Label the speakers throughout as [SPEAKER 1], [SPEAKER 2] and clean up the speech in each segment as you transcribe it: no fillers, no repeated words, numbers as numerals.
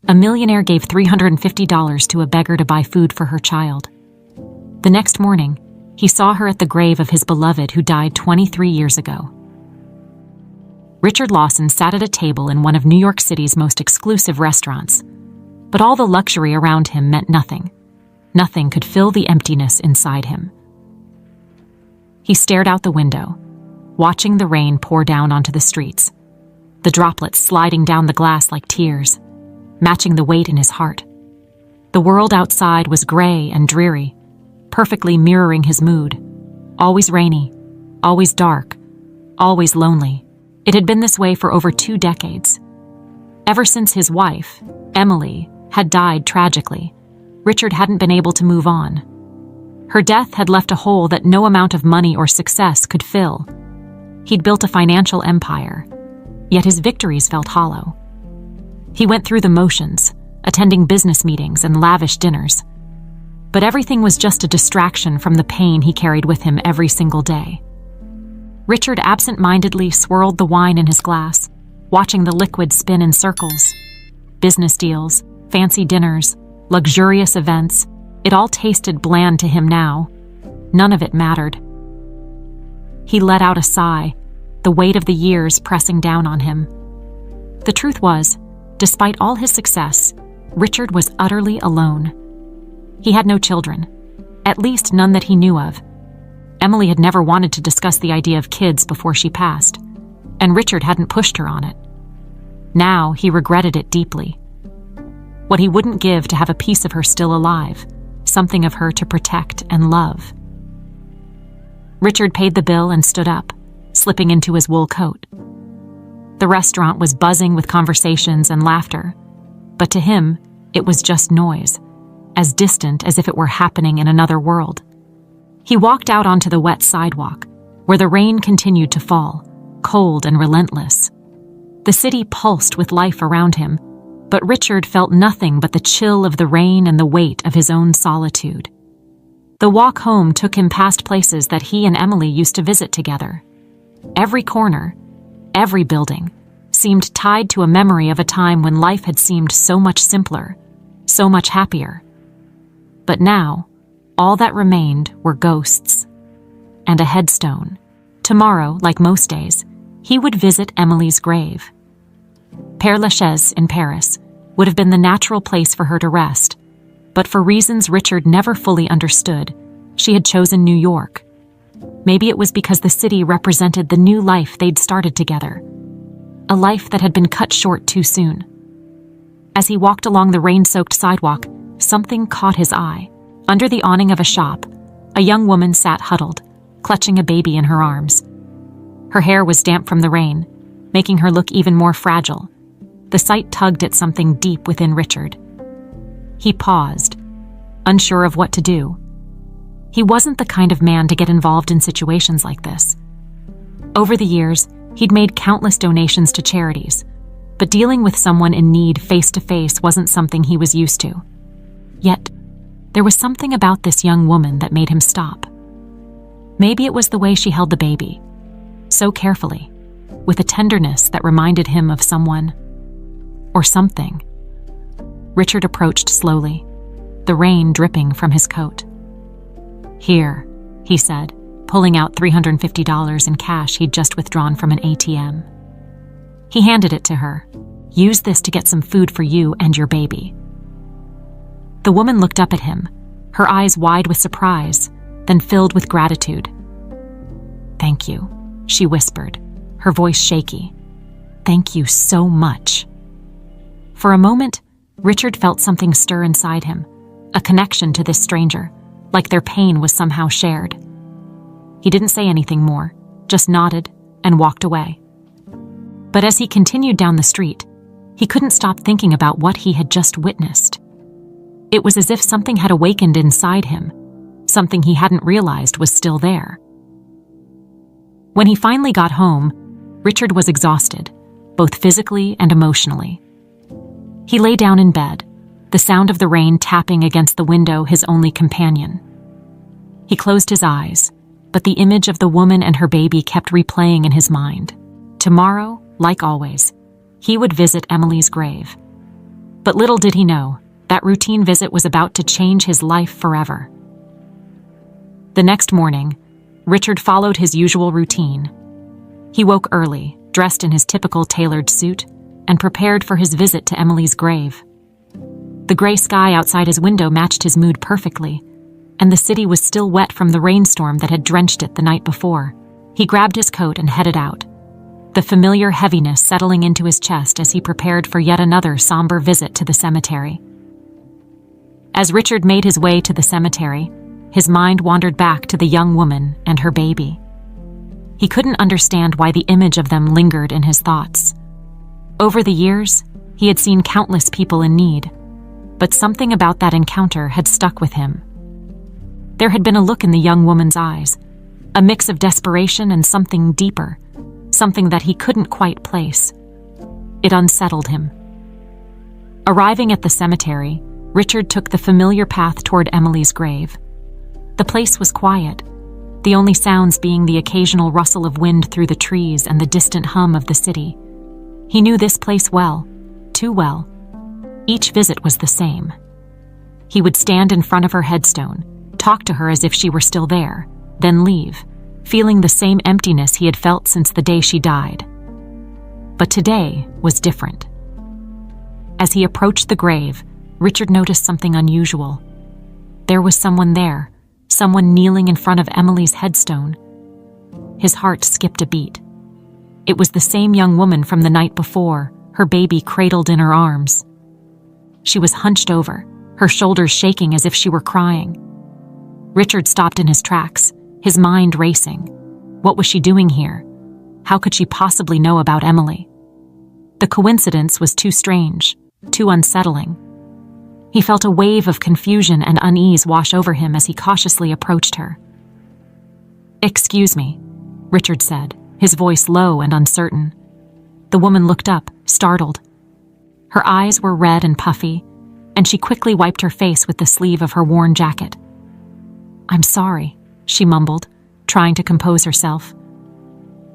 [SPEAKER 1] A millionaire gave $350 to a beggar to buy food for her child. The next morning, he saw her at the grave of his beloved who died 23 years ago. Richard Lawson sat at a table in one of New York City's most exclusive restaurants, but all the luxury around him meant nothing. Nothing could fill the emptiness inside him. He stared out the window, watching the rain pour down onto the streets, the droplets sliding down the glass like tears, matching the weight in his heart. The world outside was gray and dreary, perfectly mirroring his mood. Always rainy, always dark, always lonely. It had been this way for over 2 decades. Ever since his wife, Emily, had died tragically, Richard hadn't been able to move on. Her death had left a hole that no amount of money or success could fill. He'd built a financial empire, yet his victories felt hollow. He went through the motions, attending business meetings and lavish dinners. But everything was just a distraction from the pain he carried with him every single day. Richard absent-mindedly swirled the wine in his glass, watching the liquid spin in circles. Business deals, fancy dinners, luxurious events, it all tasted bland to him now. None of it mattered. He let out a sigh, the weight of the years pressing down on him. The truth was, despite all his success, Richard was utterly alone. He had no children, at least none that he knew of. Emily had never wanted to discuss the idea of kids before she passed, and Richard hadn't pushed her on it. Now he regretted it deeply. What he wouldn't give to have a piece of her still alive, something of her to protect and love. Richard paid the bill and stood up, slipping into his wool coat. The restaurant was buzzing with conversations and laughter, but to him, it was just noise, as distant as if it were happening in another world. He walked out onto the wet sidewalk, where the rain continued to fall, cold and relentless. The city pulsed with life around him, but Richard felt nothing but the chill of the rain and the weight of his own solitude. The walk home took him past places that he and Emily used to visit together. Every corner, every building, seemed tied to a memory of a time when life had seemed so much simpler, so much happier. But now, all that remained were ghosts and a headstone. Tomorrow, like most days, he would visit Emily's grave. Père Lachaise in Paris would have been the natural place for her to rest, but for reasons Richard never fully understood, she had chosen New York. Maybe it was because the city represented the new life they'd started together, a life that had been cut short too soon. As he walked along the rain-soaked sidewalk, something caught his eye. Under the awning of a shop, a young woman sat huddled, clutching a baby in her arms. Her hair was damp from the rain, making her look even more fragile. The sight tugged at something deep within Richard. He paused, unsure of what to do. He wasn't the kind of man to get involved in situations like this. Over the years, he'd made countless donations to charities, but dealing with someone in need face-to-face wasn't something he was used to. Yet, there was something about this young woman that made him stop. Maybe it was the way she held the baby, so carefully, with a tenderness that reminded him of someone or something. Richard approached slowly, the rain dripping from his coat. "Here," he said, pulling out $350 in cash he'd just withdrawn from an ATM. He handed it to her. "Use this to get some food for you and your baby." The woman looked up at him, her eyes wide with surprise, then filled with gratitude. "Thank you," she whispered, her voice shaky. "Thank you so much." For a moment, Richard felt something stir inside him, a connection to this stranger, like their pain was somehow shared. He didn't say anything more, just nodded and walked away. But as he continued down the street, he couldn't stop thinking about what he had just witnessed. It was as if something had awakened inside him, something he hadn't realized was still there. When he finally got home, Richard was exhausted, both physically and emotionally. He lay down in bed, the sound of the rain tapping against the window his only companion. He closed his eyes, but the image of the woman and her baby kept replaying in his mind. Tomorrow, like always, he would visit Emily's grave. But little did he know, that routine visit was about to change his life forever. The next morning, Richard followed his usual routine. He woke early, dressed in his typical tailored suit, and prepared for his visit to Emily's grave. The gray sky outside his window matched his mood perfectly, and the city was still wet from the rainstorm that had drenched it the night before. He grabbed his coat and headed out, the familiar heaviness settling into his chest as he prepared for yet another somber visit to the cemetery. As Richard made his way to the cemetery, his mind wandered back to the young woman and her baby. He couldn't understand why the image of them lingered in his thoughts. Over the years, he had seen countless people in need, but something about that encounter had stuck with him. There had been a look in the young woman's eyes, a mix of desperation and something deeper, something that he couldn't quite place. It unsettled him. Arriving at the cemetery, Richard took the familiar path toward Emily's grave. The place was quiet, the only sounds being the occasional rustle of wind through the trees and the distant hum of the city. He knew this place well, too well. Each visit was the same. He would stand in front of her headstone, talk to her as if she were still there, then leave, feeling the same emptiness he had felt since the day she died. But today was different. As he approached the grave, Richard noticed something unusual. There was someone there, someone kneeling in front of Emily's headstone. His heart skipped a beat. It was the same young woman from the night before, her baby cradled in her arms. She was hunched over, her shoulders shaking as if she were crying. Richard stopped in his tracks, his mind racing. What was she doing here? How could she possibly know about Emily? The coincidence was too strange, too unsettling. He felt a wave of confusion and unease wash over him as he cautiously approached her. "Excuse me," Richard said, his voice low and uncertain. The woman looked up, startled. Her eyes were red and puffy, and she quickly wiped her face with the sleeve of her worn jacket. "I'm sorry," she mumbled, trying to compose herself.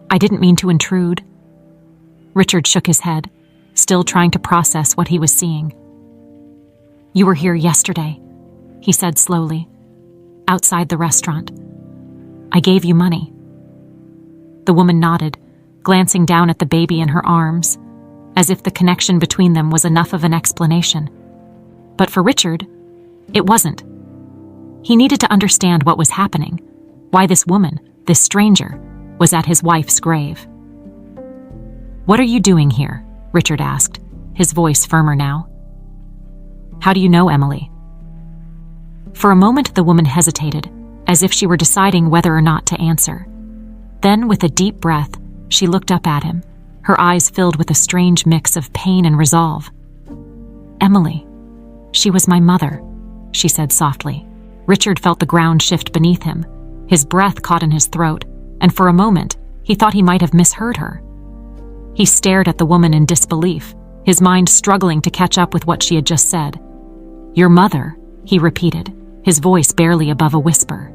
[SPEAKER 1] "I didn't mean to intrude." Richard shook his head, still trying to process what he was seeing. "You were here yesterday," he said slowly, "outside the restaurant. I gave you money." The woman nodded, glancing down at the baby in her arms, as if the connection between them was enough of an explanation. But for Richard, it wasn't. He needed to understand what was happening, why this woman, this stranger, was at his wife's grave. "What are you doing here?" Richard asked, his voice firmer now. "How do you know Emily?" For a moment the woman hesitated, as if she were deciding whether or not to answer. Then, with a deep breath, she looked up at him, her eyes filled with a strange mix of pain and resolve. "Emily. She was my mother," she said softly. Richard felt the ground shift beneath him, his breath caught in his throat, and for a moment, he thought he might have misheard her. He stared at the woman in disbelief, his mind struggling to catch up with what she had just said. "Your mother," he repeated, his voice barely above a whisper.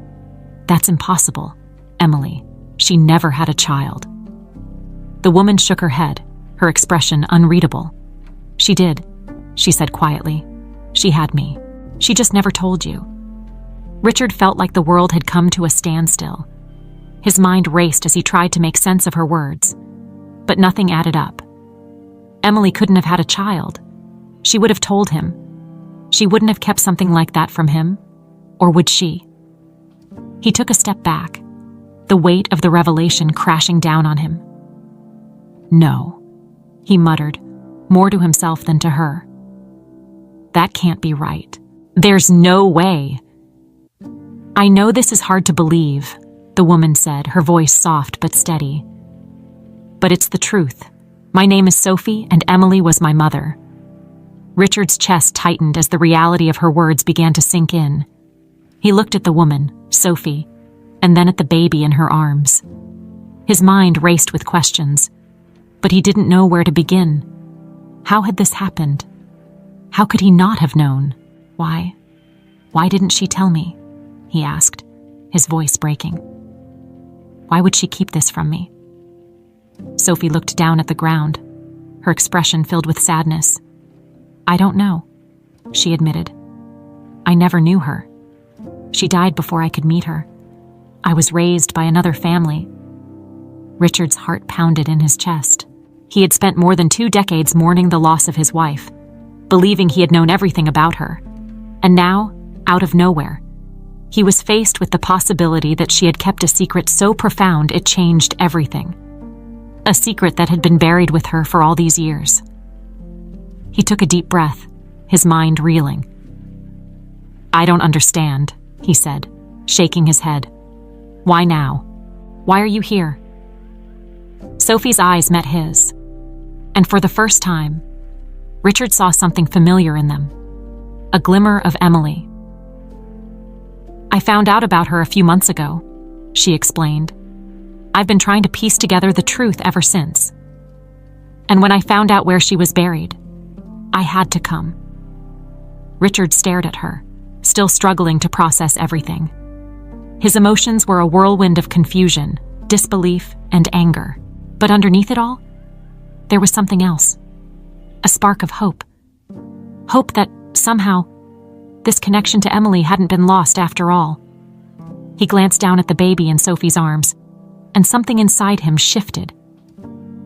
[SPEAKER 1] "That's impossible, Emily. She never had a child." The woman shook her head, her expression unreadable. "She did," she said quietly. "She had me. She just never told you." Richard felt like the world had come to a standstill. His mind raced as he tried to make sense of her words, but nothing added up. Emily couldn't have had a child. She would have told him. She wouldn't have kept something like that from him, or would she? He took a step back, the weight of the revelation crashing down on him. "No," he muttered, more to himself than to her. "That can't be right. There's no way." "I know this is hard to believe," the woman said, her voice soft but steady. "But it's the truth. My name is Sophie, and Emily was my mother." Richard's chest tightened as the reality of her words began to sink in. He looked at the woman, Sophie, and then at the baby in her arms. His mind raced with questions, but he didn't know where to begin. How had this happened? How could he not have known? Why didn't she tell me? He asked, his voice breaking. Why would she keep this from me? Sophie looked down at the ground, her expression filled with sadness. "I don't know," she admitted. "I never knew her. She died before I could meet her. I was raised by another family." Richard's heart pounded in his chest. He had spent more than 2 decades mourning the loss of his wife, believing he had known everything about her. And now, out of nowhere, he was faced with the possibility that she had kept a secret so profound it changed everything. A secret that had been buried with her for all these years. He took a deep breath, his mind reeling. "I don't understand," he said, shaking his head. "Why now? Why are you here?" Sophie's eyes met his, and for the first time, Richard saw something familiar in them, a glimmer of Emily. "I found out about her a few months ago," she explained. "I've been trying to piece together the truth ever since. And when I found out where she was buried, I had to come." Richard stared at her, still struggling to process everything. His emotions were a whirlwind of confusion, disbelief, and anger. But underneath it all, there was something else. A spark of hope. Hope that, somehow, this connection to Emily hadn't been lost after all. He glanced down at the baby in Sophie's arms, and something inside him shifted.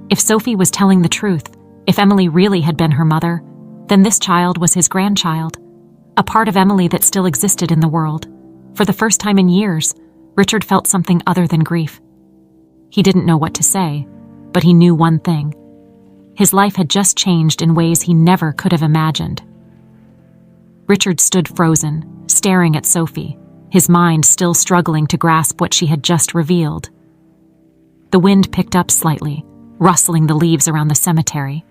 [SPEAKER 1] If Sophie was telling the truth, if Emily really had been her mother, then this child was his grandchild, a part of Emily that still existed in the world. For the first time in years, Richard felt something other than grief. He didn't know what to say, but he knew one thing. His life had just changed in ways he never could have imagined. Richard stood frozen, staring at Sophie, his mind still struggling to grasp what she had just revealed. The wind picked up slightly, rustling the leaves around the cemetery,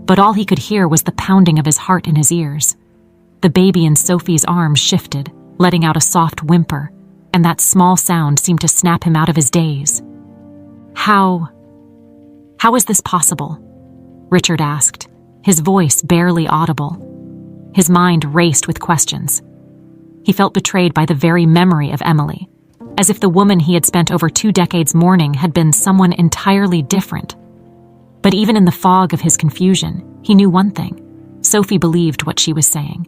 [SPEAKER 1] but all he could hear was the pounding of his heart in his ears. The baby in Sophie's arms shifted, letting out a soft whimper, and that small sound seemed to snap him out of his daze. How is this possible?" Richard asked, his voice barely audible. His mind raced with questions. He felt betrayed by the very memory of Emily, as if the woman he had spent over 2 decades mourning had been someone entirely different. But even in the fog of his confusion, he knew one thing. Sophie believed what she was saying.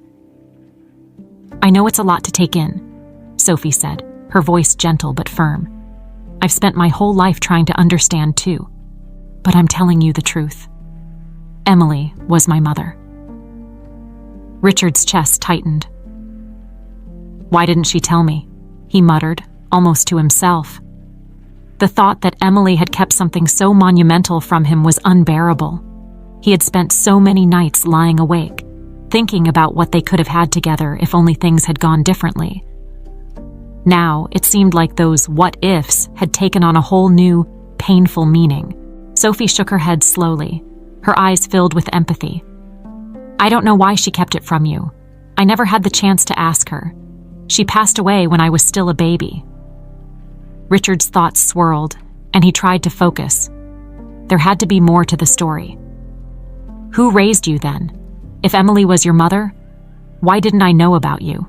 [SPEAKER 1] "I know it's a lot to take in," Sophie said, her voice gentle but firm. "I've spent my whole life trying to understand too. But I'm telling you the truth. Emily was my mother." Richard's chest tightened. "Why didn't she tell me?" he muttered, almost to himself. The thought that Emily had kept something so monumental from him was unbearable. He had spent so many nights lying awake, thinking about what they could have had together if only things had gone differently. Now, it seemed like those what-ifs had taken on a whole new, painful meaning. Sophie shook her head slowly, her eyes filled with empathy. "I don't know why she kept it from you. I never had the chance to ask her. She passed away when I was still a baby." Richard's thoughts swirled, and he tried to focus. There had to be more to the story. "Who raised you then? If Emily was your mother, why didn't I know about you?"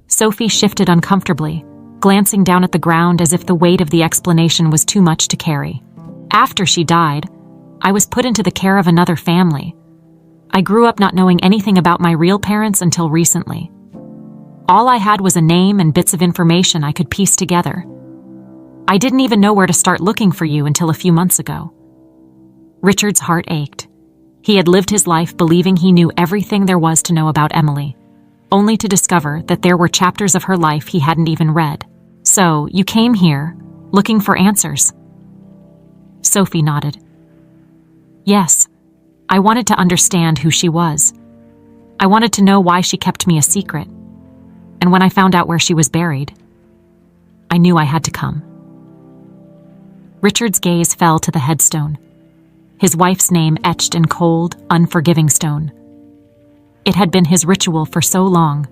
[SPEAKER 1] Sophie shifted uncomfortably, glancing down at the ground as if the weight of the explanation was too much to carry. "After she died, I was put into the care of another family. I grew up not knowing anything about my real parents until recently. All I had was a name and bits of information I could piece together. I didn't even know where to start looking for you until a few months ago." Richard's heart ached. He had lived his life believing he knew everything there was to know about Emily, only to discover that there were chapters of her life he hadn't even read. "So, you came here, looking for answers?" Sophie nodded. "Yes, I wanted to understand who she was. I wanted to know why she kept me a secret. And when I found out where she was buried, I knew I had to come." Richard's gaze fell to the headstone, his wife's name etched in cold, unforgiving stone. It had been his ritual for so long,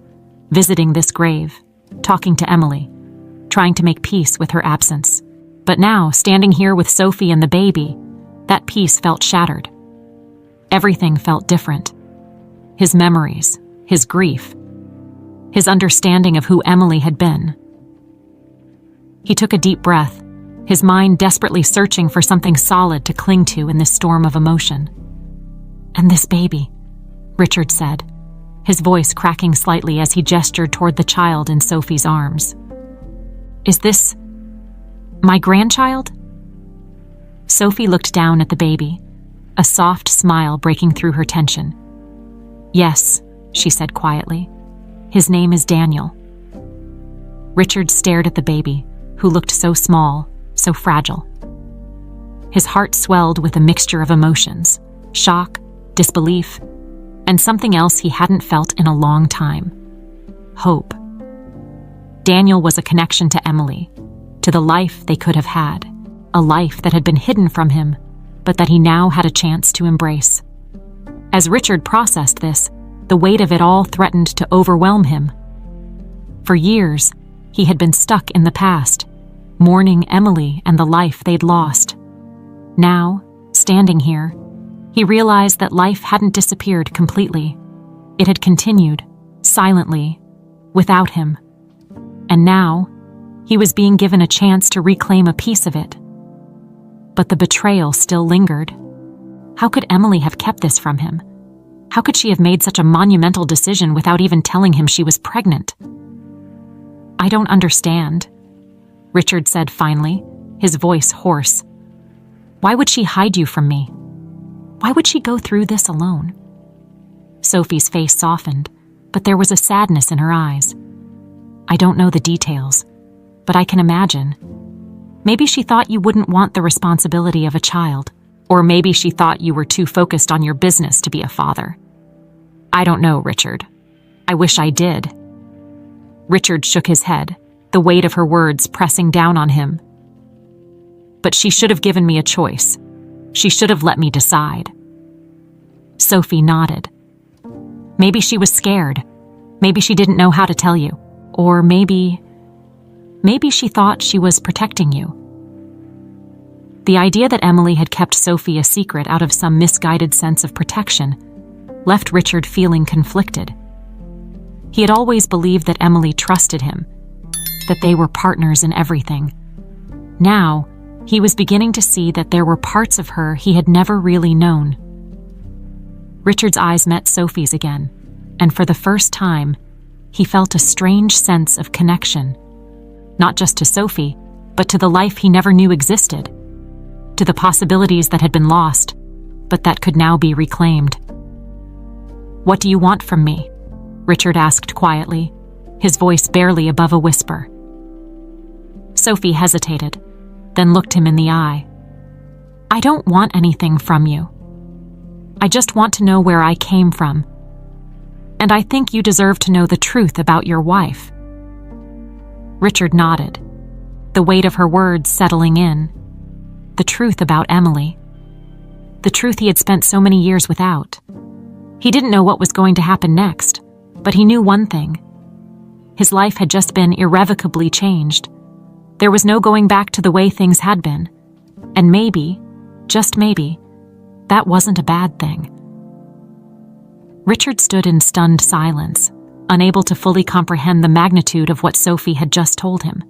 [SPEAKER 1] visiting this grave, talking to Emily, trying to make peace with her absence. But now, standing here with Sophie and the baby, that peace felt shattered. Everything felt different. His memories, his grief, his understanding of who Emily had been. He took a deep breath, his mind desperately searching for something solid to cling to in this storm of emotion. And this baby, Richard said, his voice cracking slightly as he gestured toward the child in Sophie's arms. "Is this my grandchild?" Sophie looked down at the baby, a soft smile breaking through her tension. "Yes," she said quietly. "His name is Daniel." Richard stared at the baby, who looked so small, so fragile. His heart swelled with a mixture of emotions, shock, disbelief, and something else he hadn't felt in a long time: hope. Daniel was a connection to Emily, to the life they could have had, a life that had been hidden from him, but that he now had a chance to embrace. As Richard processed this, the weight of it all threatened to overwhelm him. For years, he had been stuck in the past, mourning Emily and the life they'd lost. Now, standing here, he realized that life hadn't disappeared completely. It had continued, silently, without him. And now, he was being given a chance to reclaim a piece of it. But the betrayal still lingered. How could Emily have kept this from him? How could she have made such a monumental decision without even telling him she was pregnant? "I don't understand," Richard said finally, his voice hoarse. "Why would she hide you from me? Why would she go through this alone?" Sophie's face softened, but there was a sadness in her eyes. "I don't know the details, but I can imagine. Maybe she thought you wouldn't want the responsibility of a child, or maybe she thought you were too focused on your business to be a father. I don't know, Richard. I wish I did." Richard shook his head, the weight of her words pressing down on him. "But she should have given me a choice. She should have let me decide." Sophie nodded. "Maybe she was scared. Maybe she didn't know how to tell you. Or maybe she thought she was protecting you." The idea that Emily had kept Sophie a secret out of some misguided sense of protection left Richard feeling conflicted. He had always believed that Emily trusted him, that they were partners in everything. Now, he was beginning to see that there were parts of her he had never really known. Richard's eyes met Sophie's again, and for the first time, he felt a strange sense of connection, not just to Sophie, but to the life he never knew existed, to the possibilities that had been lost, but that could now be reclaimed. "What do you want from me?" Richard asked quietly, his voice barely above a whisper. Sophie hesitated, then looked him in the eye. "I don't want anything from you. I just want to know where I came from. And I think you deserve to know the truth about your wife." Richard nodded, the weight of her words settling in. The truth about Emily. The truth he had spent so many years without. He didn't know what was going to happen next, but he knew one thing. His life had just been irrevocably changed. There was no going back to the way things had been. And maybe, just maybe, that wasn't a bad thing. Richard stood in stunned silence, unable to fully comprehend the magnitude of what Sophie had just told him.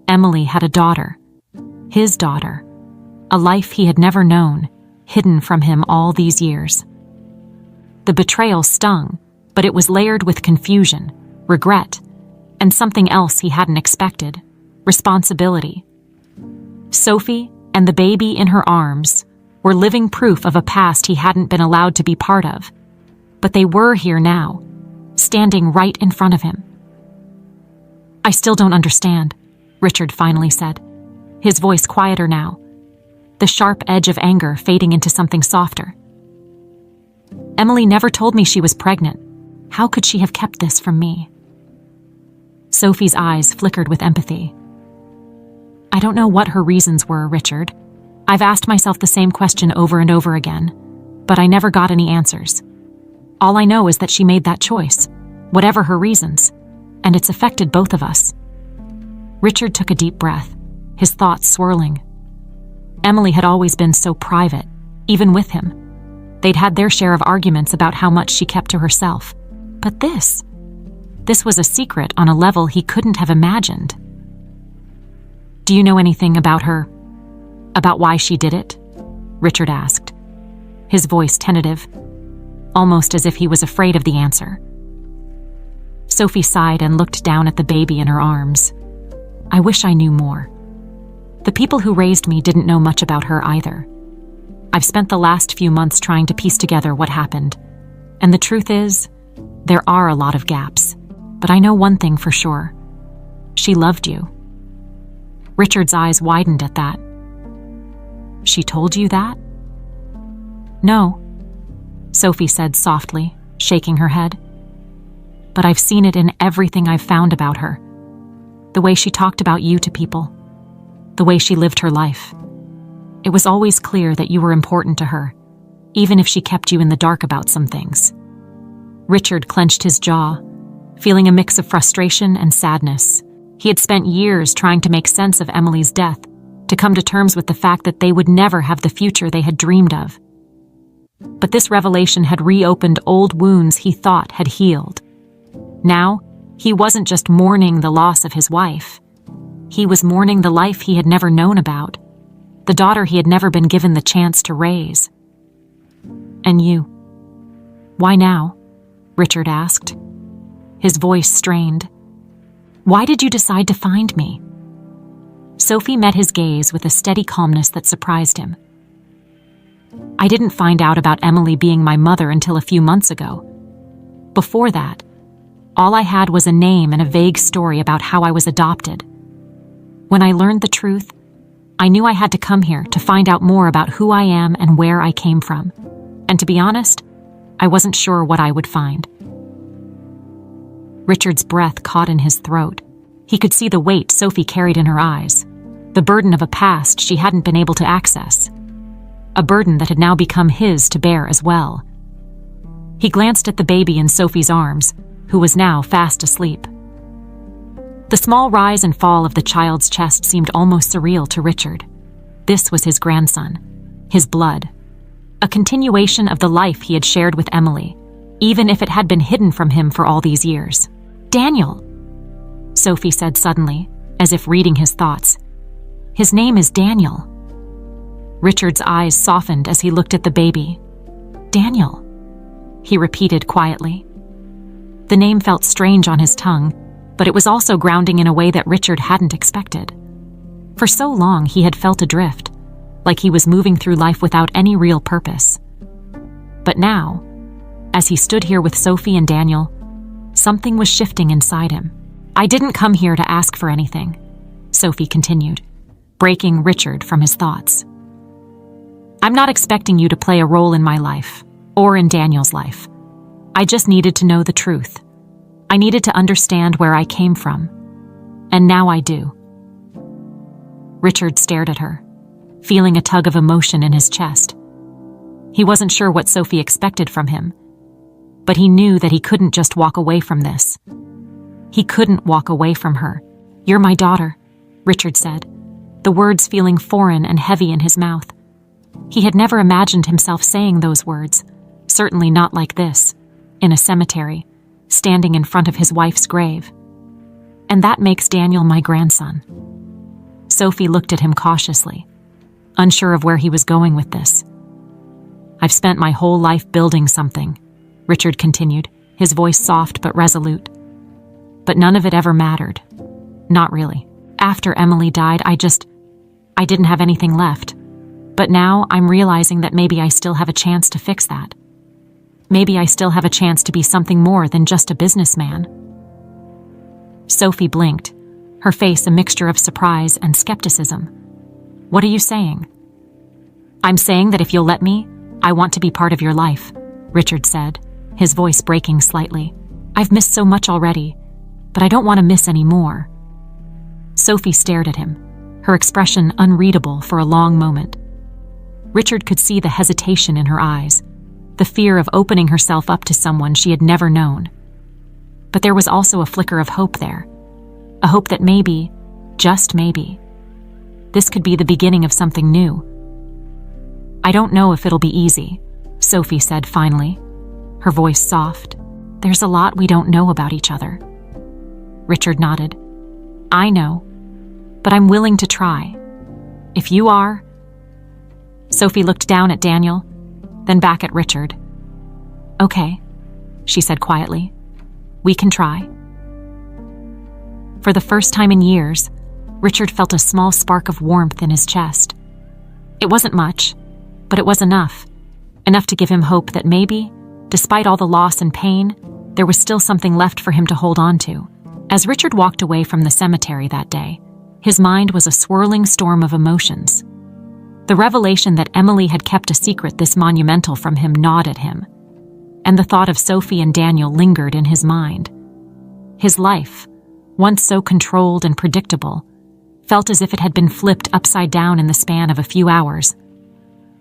[SPEAKER 1] Emily had a daughter. His daughter. A life he had never known, hidden from him all these years. The betrayal stung, but it was layered with confusion, regret, and something else he hadn't expected: responsibility. Sophie and the baby in her arms were living proof of a past he hadn't been allowed to be part of, but they were here now, standing right in front of him. "I still don't understand," Richard finally said, his voice quieter now, the sharp edge of anger fading into something softer. "Emily never told me she was pregnant. How could she have kept this from me?" Sophie's eyes flickered with empathy. "I don't know what her reasons were, Richard. I've asked myself the same question over and over again, but I never got any answers. All I know is that she made that choice, whatever her reasons, and it's affected both of us." Richard took a deep breath, his thoughts swirling. Emily had always been so private, even with him. They'd had their share of arguments about how much she kept to herself. But this was a secret on a level he couldn't have imagined. "Do you know anything about her? About why she did it?" Richard asked, his voice tentative. almost as if he was afraid of the answer. Sophie sighed and looked down at the baby in her arms. I wish I knew more. The people who raised me didn't know much about her either. I've spent the last few months trying to piece together what happened, and the truth is, there are a lot of gaps. But I know one thing for sure. She loved you. Richard's eyes widened at that. She told you that? No, Sophie said softly, shaking her head. But I've seen it in everything I've found about her. The way she talked about you to people. The way she lived her life. It was always clear that you were important to her, even if she kept you in the dark about some things. Richard clenched his jaw, feeling a mix of frustration and sadness. He had spent years trying to make sense of Emily's death, to come to terms with the fact that they would never have the future they had dreamed of. But this revelation had reopened old wounds he thought had healed. Now, he wasn't just mourning the loss of his wife. He was mourning the life he had never known about, the daughter he had never been given the chance to raise. And you? Why now? Richard asked. His voice strained. Why did you decide to find me? Sophie met his gaze with a steady calmness that surprised him. I didn't find out about Emily being my mother until a few months ago. Before that, all I had was a name and a vague story about how I was adopted. When I learned the truth, I knew I had to come here to find out more about who I am and where I came from. And to be honest, I wasn't sure what I would find. Richard's breath caught in his throat. He could see the weight Sophie carried in her eyes, the burden of a past she hadn't been able to access, a burden that had now become his to bear as well. He glanced at the baby in Sophie's arms, who was now fast asleep. The small rise and fall of the child's chest seemed almost surreal to Richard. This was his grandson, his blood, a continuation of the life he had shared with Emily, even if it had been hidden from him for all these years. Daniel, Sophie said suddenly, as if reading his thoughts. His name is Daniel. Richard's eyes softened as he looked at the baby. Daniel, he repeated quietly. The name felt strange on his tongue, but it was also grounding in a way that Richard hadn't expected. For so long he had felt adrift, like he was moving through life without any real purpose. But now, as he stood here with Sophie and Daniel, something was shifting inside him. I didn't come here to ask for anything, Sophie continued, breaking Richard from his thoughts. I'm not expecting you to play a role in my life, or in Daniel's life. I just needed to know the truth. I needed to understand where I came from. And now I do. Richard stared at her, feeling a tug of emotion in his chest. He wasn't sure what Sophie expected from him, but he knew that he couldn't just walk away from this. He couldn't walk away from her. You're my daughter, Richard said, the words feeling foreign and heavy in his mouth. He had never imagined himself saying those words, certainly not like this, in a cemetery, standing in front of his wife's grave. And that makes Daniel my grandson. Sophie looked at him cautiously, unsure of where he was going with this. I've spent my whole life building something, Richard continued, his voice soft but resolute. But none of it ever mattered. Not really. After Emily died, I didn't have anything left. But now I'm realizing that maybe I still have a chance to fix that. Maybe I still have a chance to be something more than just a businessman. Sophie blinked, her face a mixture of surprise and skepticism. What are you saying? I'm saying that if you'll let me, I want to be part of your life, Richard said, his voice breaking slightly. I've missed so much already, but I don't want to miss any more. Sophie stared at him, her expression unreadable for a long moment. Richard could see the hesitation in her eyes, the fear of opening herself up to someone she had never known. But there was also a flicker of hope there, a hope that maybe, just maybe, this could be the beginning of something new. I don't know if it'll be easy, Sophie said finally, her voice soft. There's a lot we don't know about each other. Richard nodded. I know, but I'm willing to try. If you are... Sophie looked down at Daniel, then back at Richard. "Okay," she said quietly. "We can try." For the first time in years, Richard felt a small spark of warmth in his chest. It wasn't much, but it was enough to give him hope that maybe, despite all the loss and pain, there was still something left for him to hold on to. As Richard walked away from the cemetery that day, his mind was a swirling storm of emotions. The revelation that Emily had kept a secret this monumental from him gnawed at him, and the thought of Sophie and Daniel lingered in his mind. His life, once so controlled and predictable, felt as if it had been flipped upside down in the span of a few hours.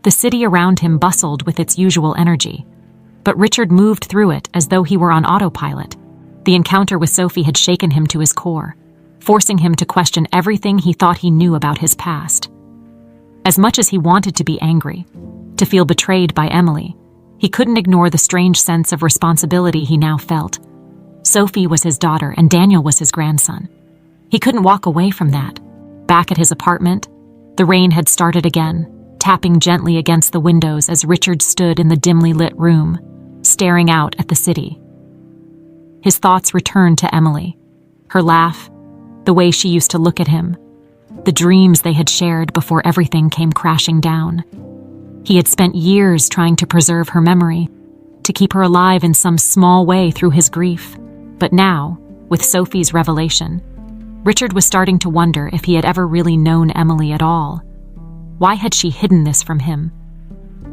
[SPEAKER 1] The city around him bustled with its usual energy, but Richard moved through it as though he were on autopilot. The encounter with Sophie had shaken him to his core, forcing him to question everything he thought he knew about his past. As much as he wanted to be angry, to feel betrayed by Emily, he couldn't ignore the strange sense of responsibility he now felt. Sophie was his daughter and Daniel was his grandson. He couldn't walk away from that. Back at his apartment, the rain had started again, tapping gently against the windows as Richard stood in the dimly lit room, staring out at the city. His thoughts returned to Emily, her laugh, the way she used to look at him, the dreams they had shared before everything came crashing down. He had spent years trying to preserve her memory, to keep her alive in some small way through his grief. But now, with Sophie's revelation, Richard was starting to wonder if he had ever really known Emily at all. Why had she hidden this from him?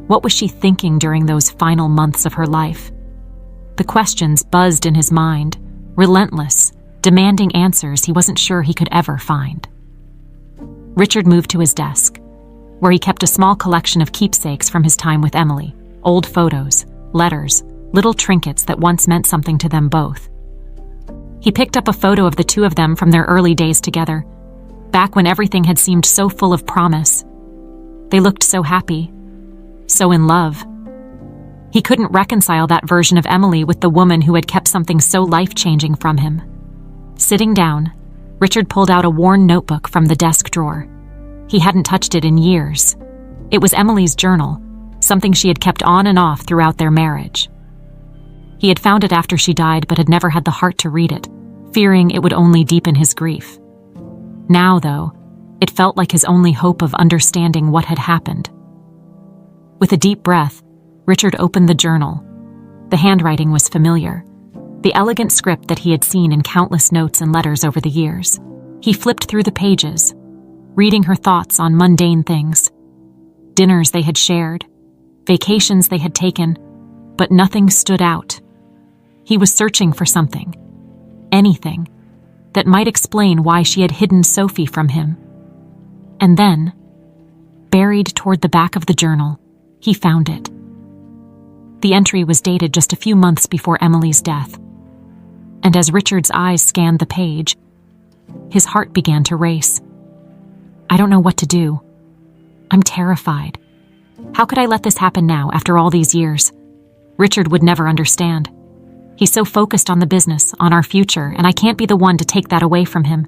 [SPEAKER 1] What was she thinking during those final months of her life? The questions buzzed in his mind, relentless, demanding answers he wasn't sure he could ever find. Richard moved to his desk, where he kept a small collection of keepsakes from his time with Emily, old photos, letters, little trinkets that once meant something to them both. He picked up a photo of the two of them from their early days together, back when everything had seemed so full of promise. They looked so happy, so in love. He couldn't reconcile that version of Emily with the woman who had kept something so life-changing from him. Sitting down, Richard pulled out a worn notebook from the desk drawer. He hadn't touched it in years. It was Emily's journal, something she had kept on and off throughout their marriage. He had found it after she died but had never had the heart to read it, fearing it would only deepen his grief. Now, though, it felt like his only hope of understanding what had happened. With a deep breath, Richard opened the journal. The handwriting was familiar, the elegant script that he had seen in countless notes and letters over the years. He flipped through the pages, reading her thoughts on mundane things. Dinners they had shared, vacations they had taken, but nothing stood out. He was searching for something, anything, that might explain why she had hidden Sophie from him. And then, buried toward the back of the journal, he found it. The entry was dated just a few months before Emily's death, and as Richard's eyes scanned the page, his heart began to race. "I don't know what to do. I'm terrified. How could I let this happen now after all these years? Richard would never understand. He's so focused on the business, on our future, and I can't be the one to take that away from him.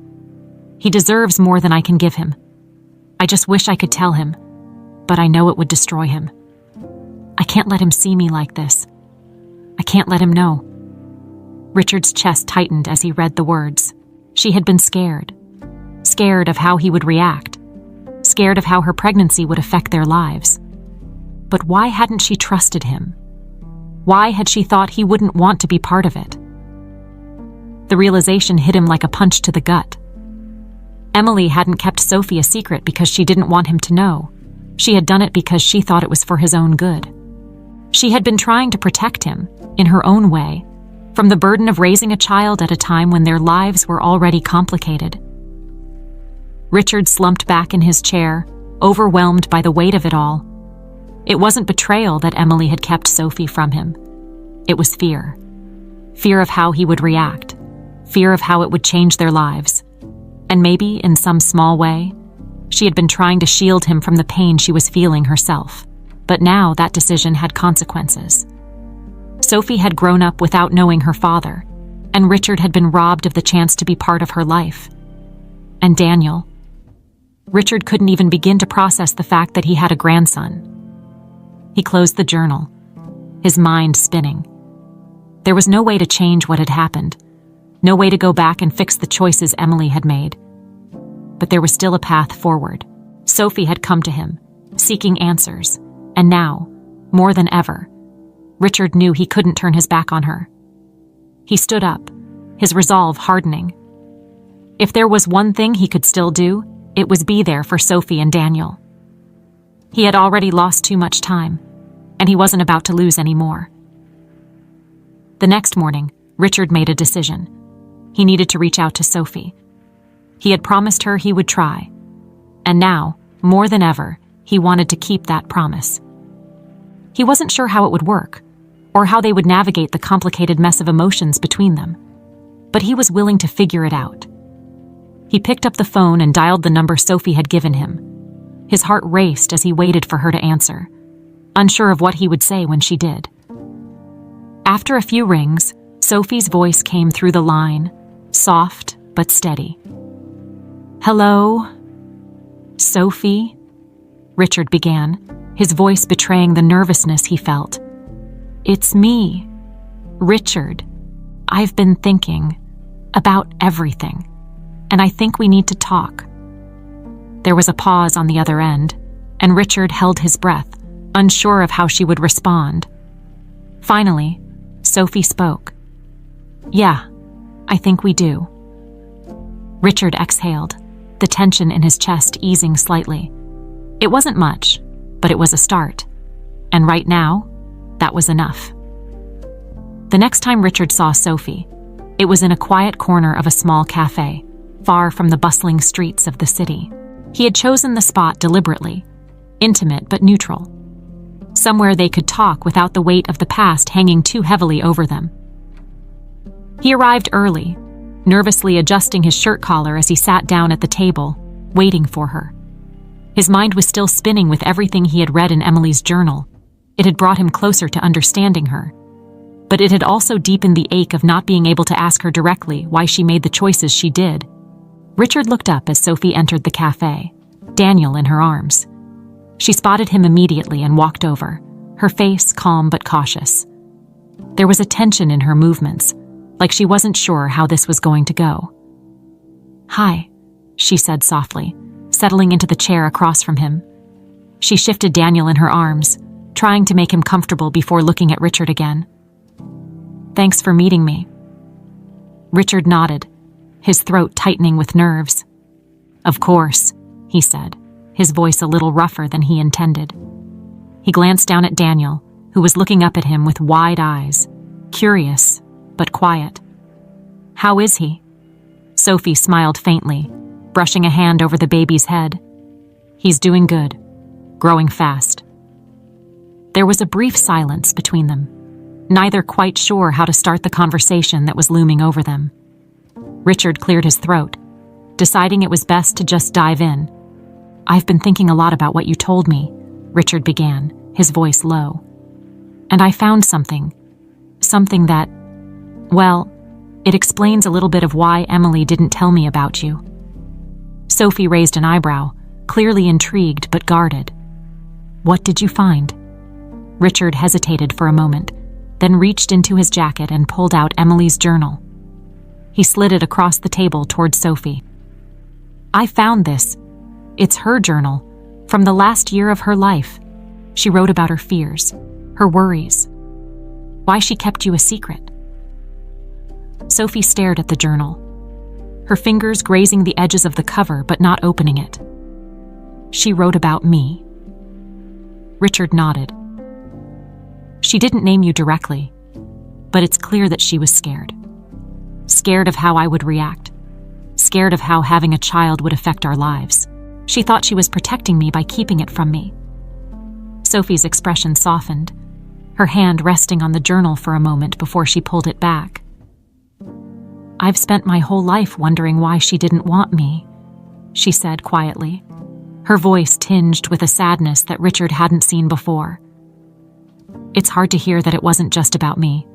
[SPEAKER 1] He deserves more than I can give him. I just wish I could tell him, but I know it would destroy him. I can't let him see me like this. I can't let him know." Richard's chest tightened as he read the words. She had been scared. Scared of how he would react. Scared of how her pregnancy would affect their lives. But why hadn't she trusted him? Why had she thought he wouldn't want to be part of it? The realization hit him like a punch to the gut. Emily hadn't kept Sophie a secret because she didn't want him to know. She had done it because she thought it was for his own good. She had been trying to protect him, in her own way, from the burden of raising a child at a time when their lives were already complicated. Richard slumped back in his chair, overwhelmed by the weight of it all. It wasn't betrayal that Emily had kept Sophie from him. It was fear. Fear of how he would react. Fear of how it would change their lives. And maybe, in some small way, she had been trying to shield him from the pain she was feeling herself. But now that decision had consequences. Sophie had grown up without knowing her father, and Richard had been robbed of the chance to be part of her life. And Daniel. Richard couldn't even begin to process the fact that he had a grandson. He closed the journal, his mind spinning. There was no way to change what had happened, no way to go back and fix the choices Emily had made. But there was still a path forward. Sophie had come to him, seeking answers, and now, more than ever, Richard knew he couldn't turn his back on her. He stood up, his resolve hardening. If there was one thing he could still do, it was be there for Sophie and Daniel. He had already lost too much time, and he wasn't about to lose any more. The next morning, Richard made a decision. He needed to reach out to Sophie. He had promised her he would try, and now, more than ever, he wanted to keep that promise. He wasn't sure how it would work, or how they would navigate the complicated mess of emotions between them, but he was willing to figure it out. He picked up the phone and dialed the number Sophie had given him. His heart raced as he waited for her to answer, unsure of what he would say when she did. After a few rings, Sophie's voice came through the line, soft but steady. "Hello? Sophie?" Richard began, his voice betraying the nervousness he felt. "It's me, Richard. I've been thinking about everything, and I think we need to talk." There was a pause on the other end, and Richard held his breath, unsure of how she would respond. Finally, Sophie spoke. "Yeah, I think we do." Richard exhaled, the tension in his chest easing slightly. It wasn't much, but it was a start, and right now, that was enough. The next time Richard saw Sophie, it was in a quiet corner of a small cafe, far from the bustling streets of the city. He had chosen the spot deliberately, intimate but neutral, somewhere they could talk without the weight of the past hanging too heavily over them. He arrived early, nervously adjusting his shirt collar as he sat down at the table, waiting for her. His mind was still spinning with everything he had read in Emily's journal. It had brought him closer to understanding her, but it had also deepened the ache of not being able to ask her directly why she made the choices she did. Richard looked up as Sophie entered the cafe, Daniel in her arms. She spotted him immediately and walked over, her face calm but cautious. There was a tension in her movements, like she wasn't sure how this was going to go. "Hi," she said softly, settling into the chair across from him. She shifted Daniel in her arms, trying to make him comfortable before looking at Richard again. "Thanks for meeting me." Richard nodded, his throat tightening with nerves. "Of course," he said, his voice a little rougher than he intended. He glanced down at Daniel, who was looking up at him with wide eyes, curious but quiet. "How is he?" Sophie smiled faintly, brushing a hand over the baby's head. "He's doing good, growing fast." There was a brief silence between them, neither quite sure how to start the conversation that was looming over them. Richard cleared his throat, deciding it was best to just dive in. "I've been thinking a lot about what you told me," Richard began, his voice low. "And I found something that, well, it explains a little bit of why Emily didn't tell me about you." Sophie raised an eyebrow, clearly intrigued but guarded. "What did you find?" Richard hesitated for a moment, then reached into his jacket and pulled out Emily's journal. He slid it across the table toward Sophie. "I found this. It's her journal, from the last year of her life. She wrote about her fears, her worries, why she kept you a secret." Sophie stared at the journal, her fingers grazing the edges of the cover but not opening it. "She wrote about me." Richard nodded. "She didn't name you directly, but it's clear that she was scared. Scared of how I would react. Scared of how having a child would affect our lives. She thought she was protecting me by keeping it from me." Sophie's expression softened, her hand resting on the journal for a moment before she pulled it back. "I've spent my whole life wondering why she didn't want me," she said quietly, her voice tinged with a sadness that Richard hadn't seen before. "It's hard to hear that it wasn't just about me,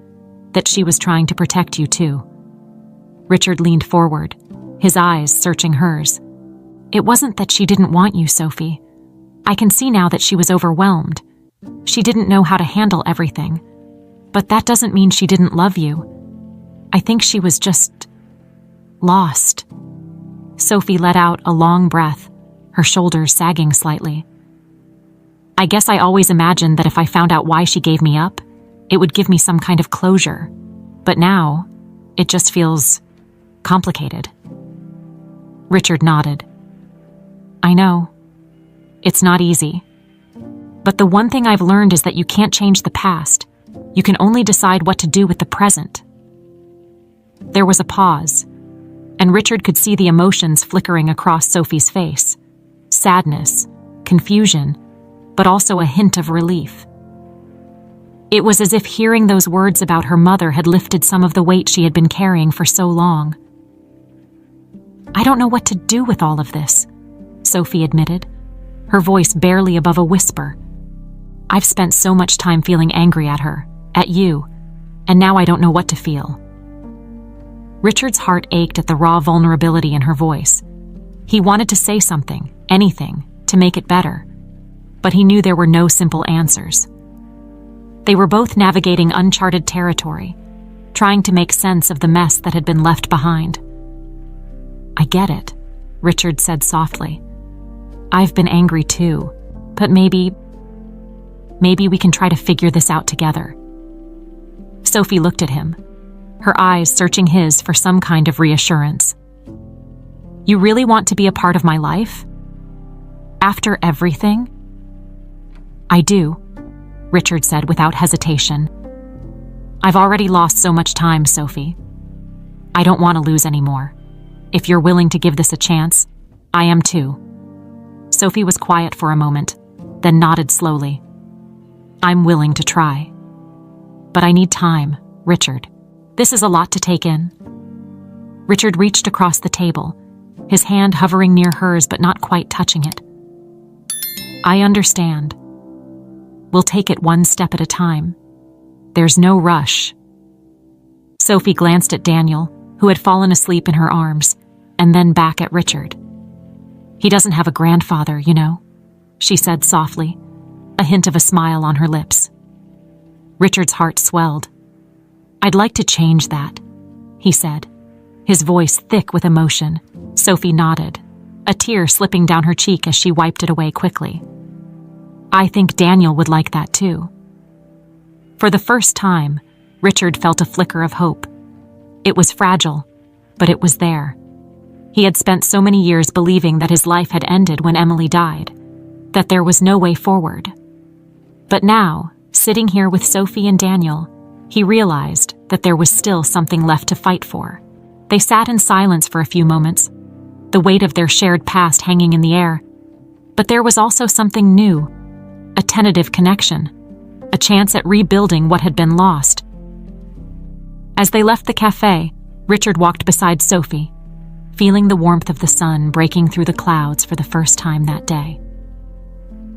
[SPEAKER 1] that she was trying to protect you too." Richard leaned forward, his eyes searching hers. "It wasn't that she didn't want you, Sophie. I can see now that she was overwhelmed. She didn't know how to handle everything, But that doesn't mean she didn't love you. I think she was just lost. Sophie let out a long breath, her shoulders sagging slightly. I guess I always imagined that if I found out why she gave me up, it would give me some kind of closure. But now, it just feels complicated. Richard nodded. I know. It's not easy. But the one thing I've learned is that you can't change the past. You can only decide what to do with the present. There was a pause, and Richard could see the emotions flickering across Sophie's face. Sadness, confusion, but also a hint of relief. It was as if hearing those words about her mother had lifted some of the weight she had been carrying for so long. I don't know what to do with all of this, Sophie admitted, her voice barely above a whisper. I've spent so much time feeling angry at her, at you, and now I don't know what to feel. Richard's heart ached at the raw vulnerability in her voice. He wanted to say something, anything, to make it better, but he knew there were no simple answers. They were both navigating uncharted territory, trying to make sense of the mess that had been left behind. I get it, Richard said softly. I've been angry too, but maybe we can try to figure this out together. Sophie looked at him, her eyes searching his for some kind of reassurance. You really want to be a part of my life? After everything? I do, Richard said without hesitation. I've already lost so much time, Sophie. I don't want to lose any more. If you're willing to give this a chance, I am too. Sophie was quiet for a moment, then nodded slowly. I'm willing to try. But I need time, Richard. This is a lot to take in. Richard reached across the table, his hand hovering near hers but not quite touching it. I understand. We'll take it one step at a time. There's no rush. Sophie glanced at Daniel, who had fallen asleep in her arms, and then back at Richard. He doesn't have a grandfather, you know, she said softly, a hint of a smile on her lips. Richard's heart swelled. I'd like to change that, he said, his voice thick with emotion. Sophie nodded, a tear slipping down her cheek as she wiped it away quickly. I think Daniel would like that too. For the first time, Richard felt a flicker of hope. It was fragile, but it was there. He had spent so many years believing that his life had ended when Emily died, that there was no way forward. But now, sitting here with Sophie and Daniel, he realized that there was still something left to fight for. They sat in silence for a few moments, the weight of their shared past hanging in the air. But there was also something new, a tentative connection, a chance at rebuilding what had been lost. As they left the cafe, Richard walked beside Sophie, feeling the warmth of the sun breaking through the clouds for the first time that day.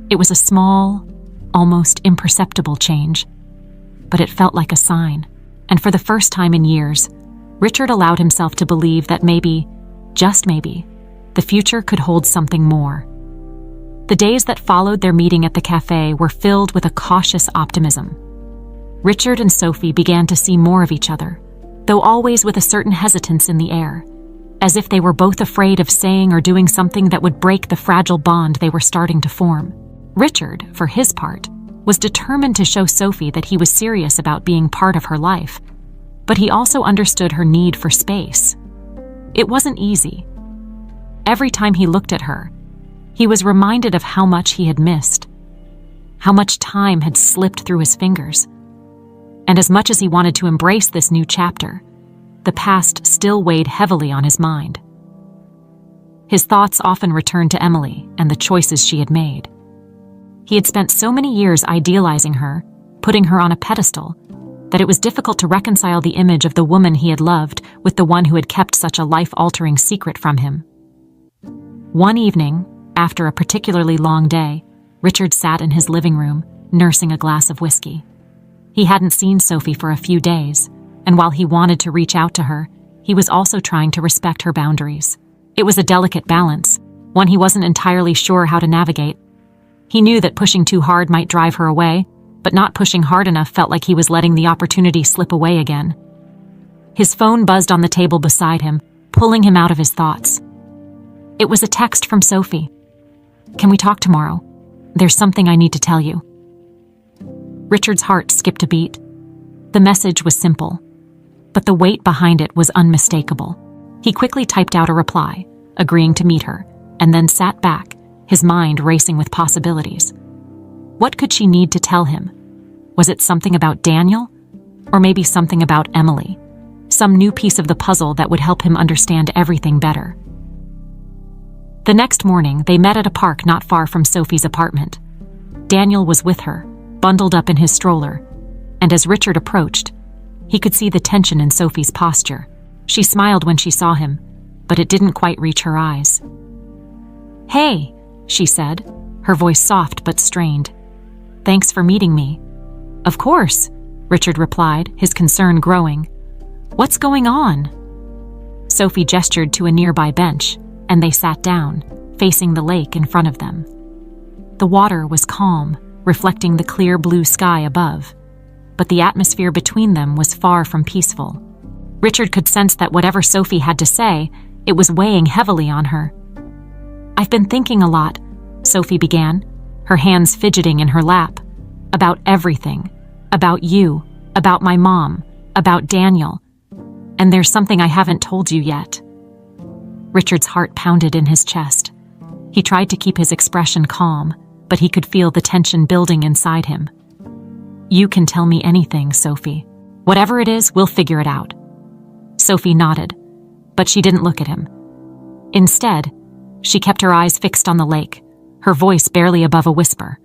[SPEAKER 1] It was a small, almost imperceptible change, but it felt like a sign, and for the first time in years, Richard allowed himself to believe that maybe, just maybe, the future could hold something more. The days that followed their meeting at the cafe were filled with a cautious optimism. Richard and Sophie began to see more of each other, though always with a certain hesitance in the air, as if they were both afraid of saying or doing something that would break the fragile bond they were starting to form. Richard, for his part, was determined to show Sophie that he was serious about being part of her life, but he also understood her need for space. It wasn't easy. Every time he looked at her, he was reminded of how much he had missed, how much time had slipped through his fingers. And as much as he wanted to embrace this new chapter, the past still weighed heavily on his mind. His thoughts often returned to Emily and the choices she had made. He had spent so many years idealizing her, putting her on a pedestal, that it was difficult to reconcile the image of the woman he had loved with the one who had kept such a life-altering secret from him. One evening, after a particularly long day, Richard sat in his living room, nursing a glass of whiskey. He hadn't seen Sophie for a few days, and while he wanted to reach out to her, he was also trying to respect her boundaries. It was a delicate balance, one he wasn't entirely sure how to navigate. He knew that pushing too hard might drive her away, but not pushing hard enough felt like he was letting the opportunity slip away again. His phone buzzed on the table beside him, pulling him out of his thoughts. It was a text from Sophie. "Can we talk tomorrow? There's something I need to tell you." Richard's heart skipped a beat. The message was simple, but the weight behind it was unmistakable. He quickly typed out a reply, agreeing to meet her, and then sat back, his mind racing with possibilities. What could she need to tell him? Was it something about Daniel? Or maybe something about Emily? Some new piece of the puzzle that would help him understand everything better. The next morning, they met at a park not far from Sophie's apartment. Daniel was with her, bundled up in his stroller, and as Richard approached, he could see the tension in Sophie's posture. She smiled when she saw him, but it didn't quite reach her eyes. "Hey," she said, her voice soft but strained. "Thanks for meeting me." "Of course," Richard replied, his concern growing. "What's going on?" Sophie gestured to a nearby bench, and they sat down, facing the lake in front of them. The water was calm, reflecting the clear blue sky above, but the atmosphere between them was far from peaceful. Richard could sense that whatever Sophie had to say, it was weighing heavily on her. "I've been thinking a lot," Sophie began, her hands fidgeting in her lap, "about everything, about you, about my mom, about Daniel, and there's something I haven't told you yet." Richard's heart pounded in his chest. He tried to keep his expression calm, but he could feel the tension building inside him. "You can tell me anything, Sophie. Whatever it is, we'll figure it out." Sophie nodded, but she didn't look at him. Instead, she kept her eyes fixed on the lake, her voice barely above a whisper.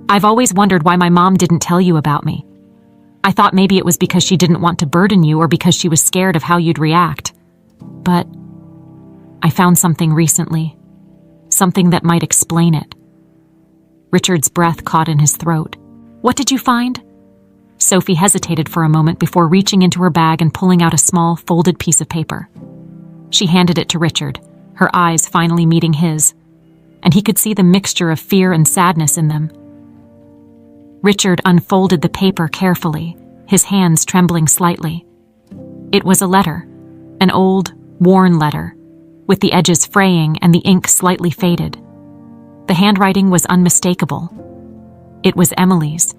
[SPEAKER 1] "I've always wondered why my mom didn't tell you about me. I thought maybe it was because she didn't want to burden you or because she was scared of how you'd react. But I found something recently, something that might explain it." Richard's breath caught in his throat. "What did you find?" Sophie hesitated for a moment before reaching into her bag and pulling out a small, folded piece of paper. She handed it to Richard, her eyes finally meeting his, and he could see the mixture of fear and sadness in them. Richard unfolded the paper carefully, his hands trembling slightly. It was a letter, an old, worn letter, with the edges fraying and the ink slightly faded. The handwriting was unmistakable. It was Emily's.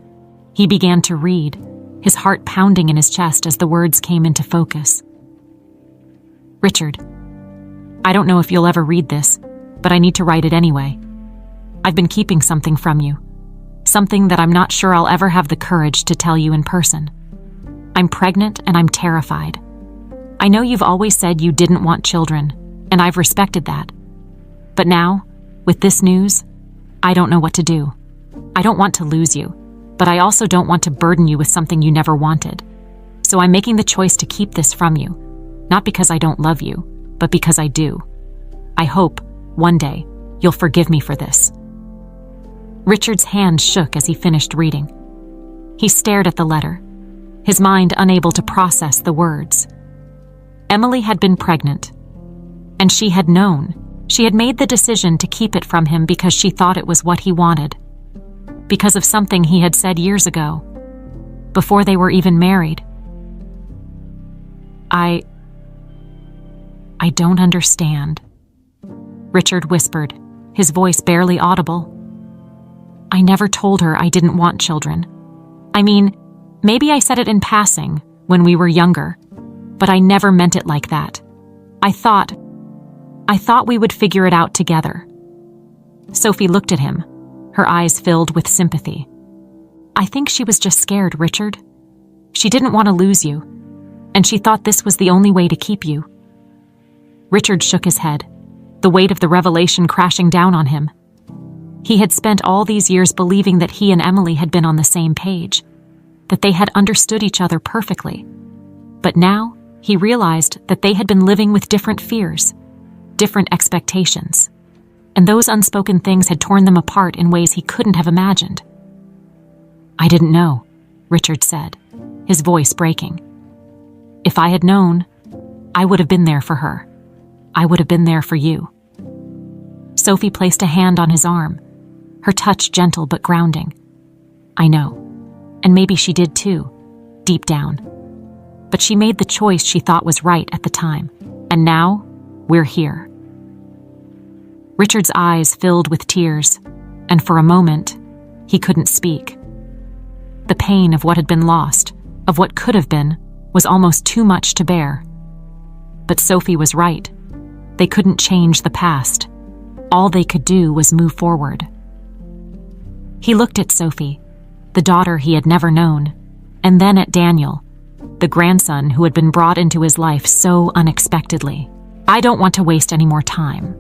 [SPEAKER 1] He began to read, his heart pounding in his chest as the words came into focus. "Richard, I don't know if you'll ever read this, but I need to write it anyway. I've been keeping something from you, something that I'm not sure I'll ever have the courage to tell you in person. I'm pregnant and I'm terrified. I know you've always said you didn't want children, and I've respected that. But now, with this news, I don't know what to do. I don't want to lose you, but I also don't want to burden you with something you never wanted. So I'm making the choice to keep this from you, not because I don't love you, but because I do. I hope, one day, you'll forgive me for this." Richard's hand shook as he finished reading. He stared at the letter, his mind unable to process the words. Emily had been pregnant, and she had known. She had made the decision to keep it from him because she thought it was what he wanted, because of something he had said years ago, before they were even married. I don't understand," Richard whispered, his voice barely audible. "I never told her I didn't want children. I mean, maybe I said it in passing when we were younger, but I never meant it like that. I thought we would figure it out together." Sophie looked at him, her eyes filled with sympathy. "I think she was just scared, Richard. She didn't want to lose you, and she thought this was the only way to keep you." Richard shook his head, the weight of the revelation crashing down on him. He had spent all these years believing that he and Emily had been on the same page, that they had understood each other perfectly. But now, he realized that they had been living with different fears, different expectations, and those unspoken things had torn them apart in ways he couldn't have imagined. "I didn't know," Richard said, his voice breaking. "If I had known, I would have been there for her. I would have been there for you." Sophie placed a hand on his arm, her touch gentle but grounding. I know. And maybe she did too, deep down. But she made the choice she thought was right at the time. And now, we're here. Richard's eyes filled with tears, and for a moment, he couldn't speak. The pain of what had been lost, of what could have been, was almost too much to bear. But Sophie was right. They couldn't change the past. All they could do was move forward. He looked at Sophie, the daughter he had never known, and then at Daniel, the grandson who had been brought into his life so unexpectedly. "I don't want to waste any more time,"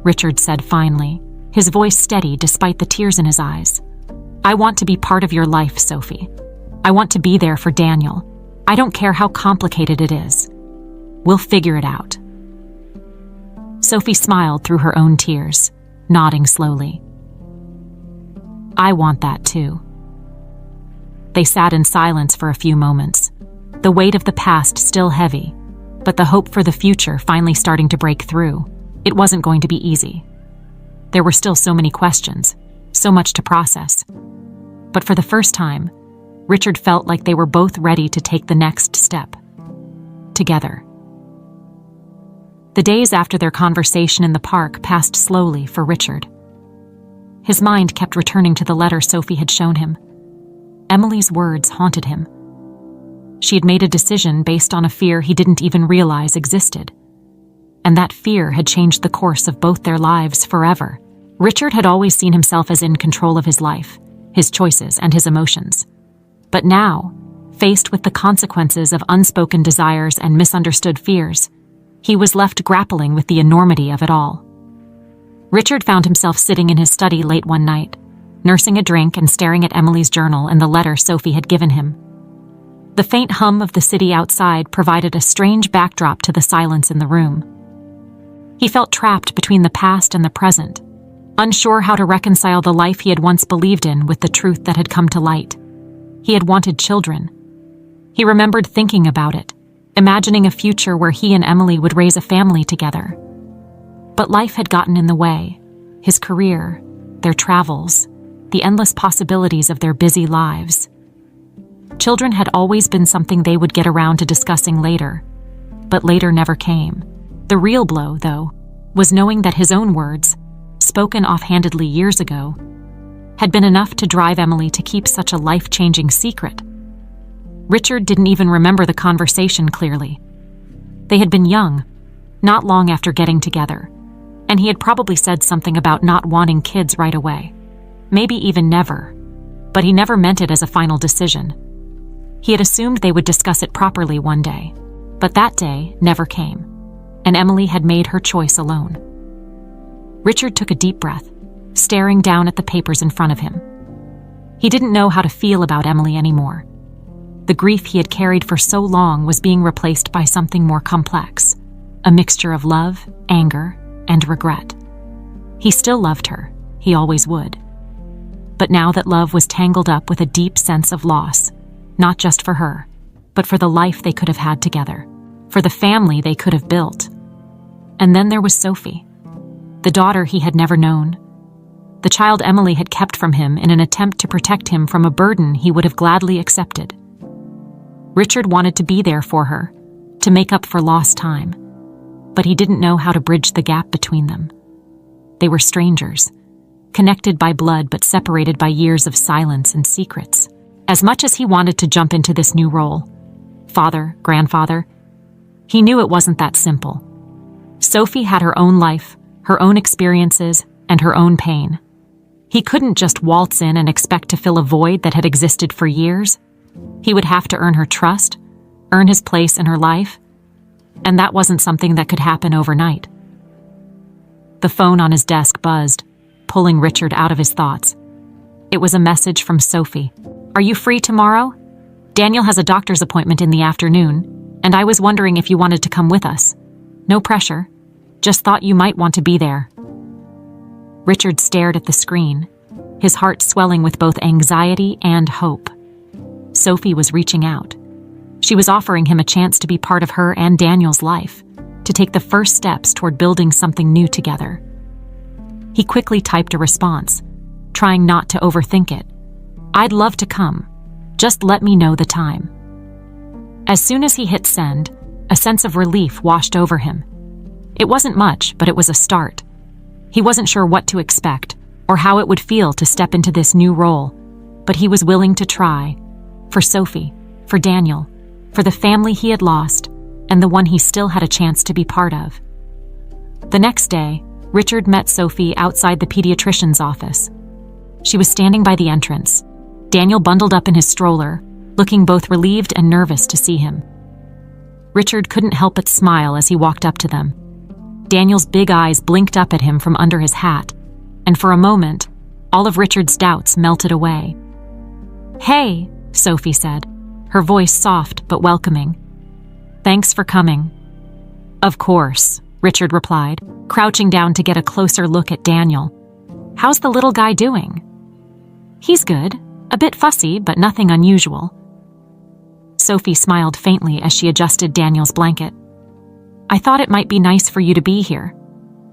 [SPEAKER 1] Richard said finally, his voice steady despite the tears in his eyes. "I want to be part of your life, Sophie. I want to be there for Daniel. I don't care how complicated it is. We'll figure it out." Sophie smiled through her own tears, nodding slowly. "I want that too." They sat in silence for a few moments, the weight of the past still heavy, but the hope for the future finally starting to break through. It wasn't going to be easy. There were still so many questions, so much to process. But for the first time, Richard felt like they were both ready to take the next step. Together. The days after their conversation in the park passed slowly for Richard. His mind kept returning to the letter Sophie had shown him. Emily's words haunted him. She had made a decision based on a fear he didn't even realize existed. And that fear had changed the course of both their lives forever. Richard had always seen himself as in control of his life, his choices, and his emotions. But now, faced with the consequences of unspoken desires and misunderstood fears, he was left grappling with the enormity of it all. Richard found himself sitting in his study late one night, nursing a drink and staring at Emily's journal and the letter Sophie had given him. The faint hum of the city outside provided a strange backdrop to the silence in the room. He felt trapped between the past and the present, unsure how to reconcile the life he had once believed in with the truth that had come to light. He had wanted children. He remembered thinking about it, imagining a future where he and Emily would raise a family together. But life had gotten in the way. His career, their travels, the endless possibilities of their busy lives. Children had always been something they would get around to discussing later, but later never came. The real blow, though, was knowing that his own words, spoken offhandedly years ago, had been enough to drive Emily to keep such a life-changing secret. Richard didn't even remember the conversation clearly. They had been young, not long after getting together, and he had probably said something about not wanting kids right away. Maybe even never, but he never meant it as a final decision. He had assumed they would discuss it properly one day, but that day never came, and Emily had made her choice alone. Richard took a deep breath, staring down at the papers in front of him. He didn't know how to feel about Emily anymore. The grief he had carried for so long was being replaced by something more complex, a mixture of love, anger, and regret. He still loved her, he always would. But now that love was tangled up with a deep sense of loss, not just for her, but for the life they could have had together, for the family they could have built. And then there was Sophie, the daughter he had never known, the child Emily had kept from him in an attempt to protect him from a burden he would have gladly accepted. Richard wanted to be there for her, to make up for lost time, but he didn't know how to bridge the gap between them. They were strangers, connected by blood but separated by years of silence and secrets. As much as he wanted to jump into this new role, father, grandfather, he knew it wasn't that simple. Sophie had her own life, her own experiences, and her own pain. He couldn't just waltz in and expect to fill a void that had existed for years. He would have to earn her trust, earn his place in her life, and that wasn't something that could happen overnight. The phone on his desk buzzed, pulling Richard out of his thoughts. It was a message from Sophie. "Are you free tomorrow? Daniel has a doctor's appointment in the afternoon, and I was wondering if you wanted to come with us. No pressure. Just thought you might want to be there." Richard stared at the screen, his heart swelling with both anxiety and hope. Sophie was reaching out. She was offering him a chance to be part of her and Daniel's life, to take the first steps toward building something new together. He quickly typed a response, trying not to overthink it. "I'd love to come. Just let me know the time." As soon as he hit send, a sense of relief washed over him. It wasn't much, but it was a start. He wasn't sure what to expect or how it would feel to step into this new role, but he was willing to try. For Sophie, for Daniel, for the family he had lost, and the one he still had a chance to be part of. The next day, Richard met Sophie outside the pediatrician's office. She was standing by the entrance, Daniel bundled up in his stroller, looking both relieved and nervous to see him. Richard couldn't help but smile as he walked up to them. Daniel's big eyes blinked up at him from under his hat, and for a moment, all of Richard's doubts melted away. "Hey," Sophie said, her voice soft but welcoming. "Thanks for coming." "Of course," Richard replied, crouching down to get a closer look at Daniel. "How's the little guy doing?" "He's good, a bit fussy, but nothing unusual." Sophie smiled faintly as she adjusted Daniel's blanket. "I thought it might be nice for you to be here.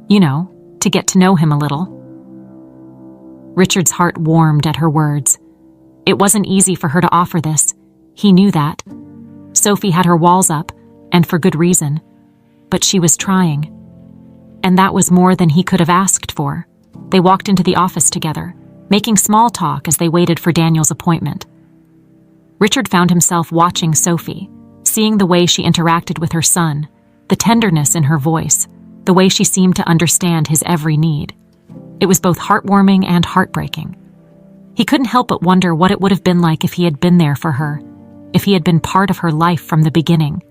[SPEAKER 1] You know, to get to know him a little." Richard's heart warmed at her words. It wasn't easy for her to offer this. He knew that. Sophie had her walls up, and for good reason. But she was trying. And that was more than he could have asked for. They walked into the office together, making small talk as they waited for Daniel's appointment. Richard found himself watching Sophie, seeing the way she interacted with her son, the tenderness in her voice, the way she seemed to understand his every need. It was both heartwarming and heartbreaking. He couldn't help but wonder what it would have been like if he had been there for her, if he had been part of her life from the beginning.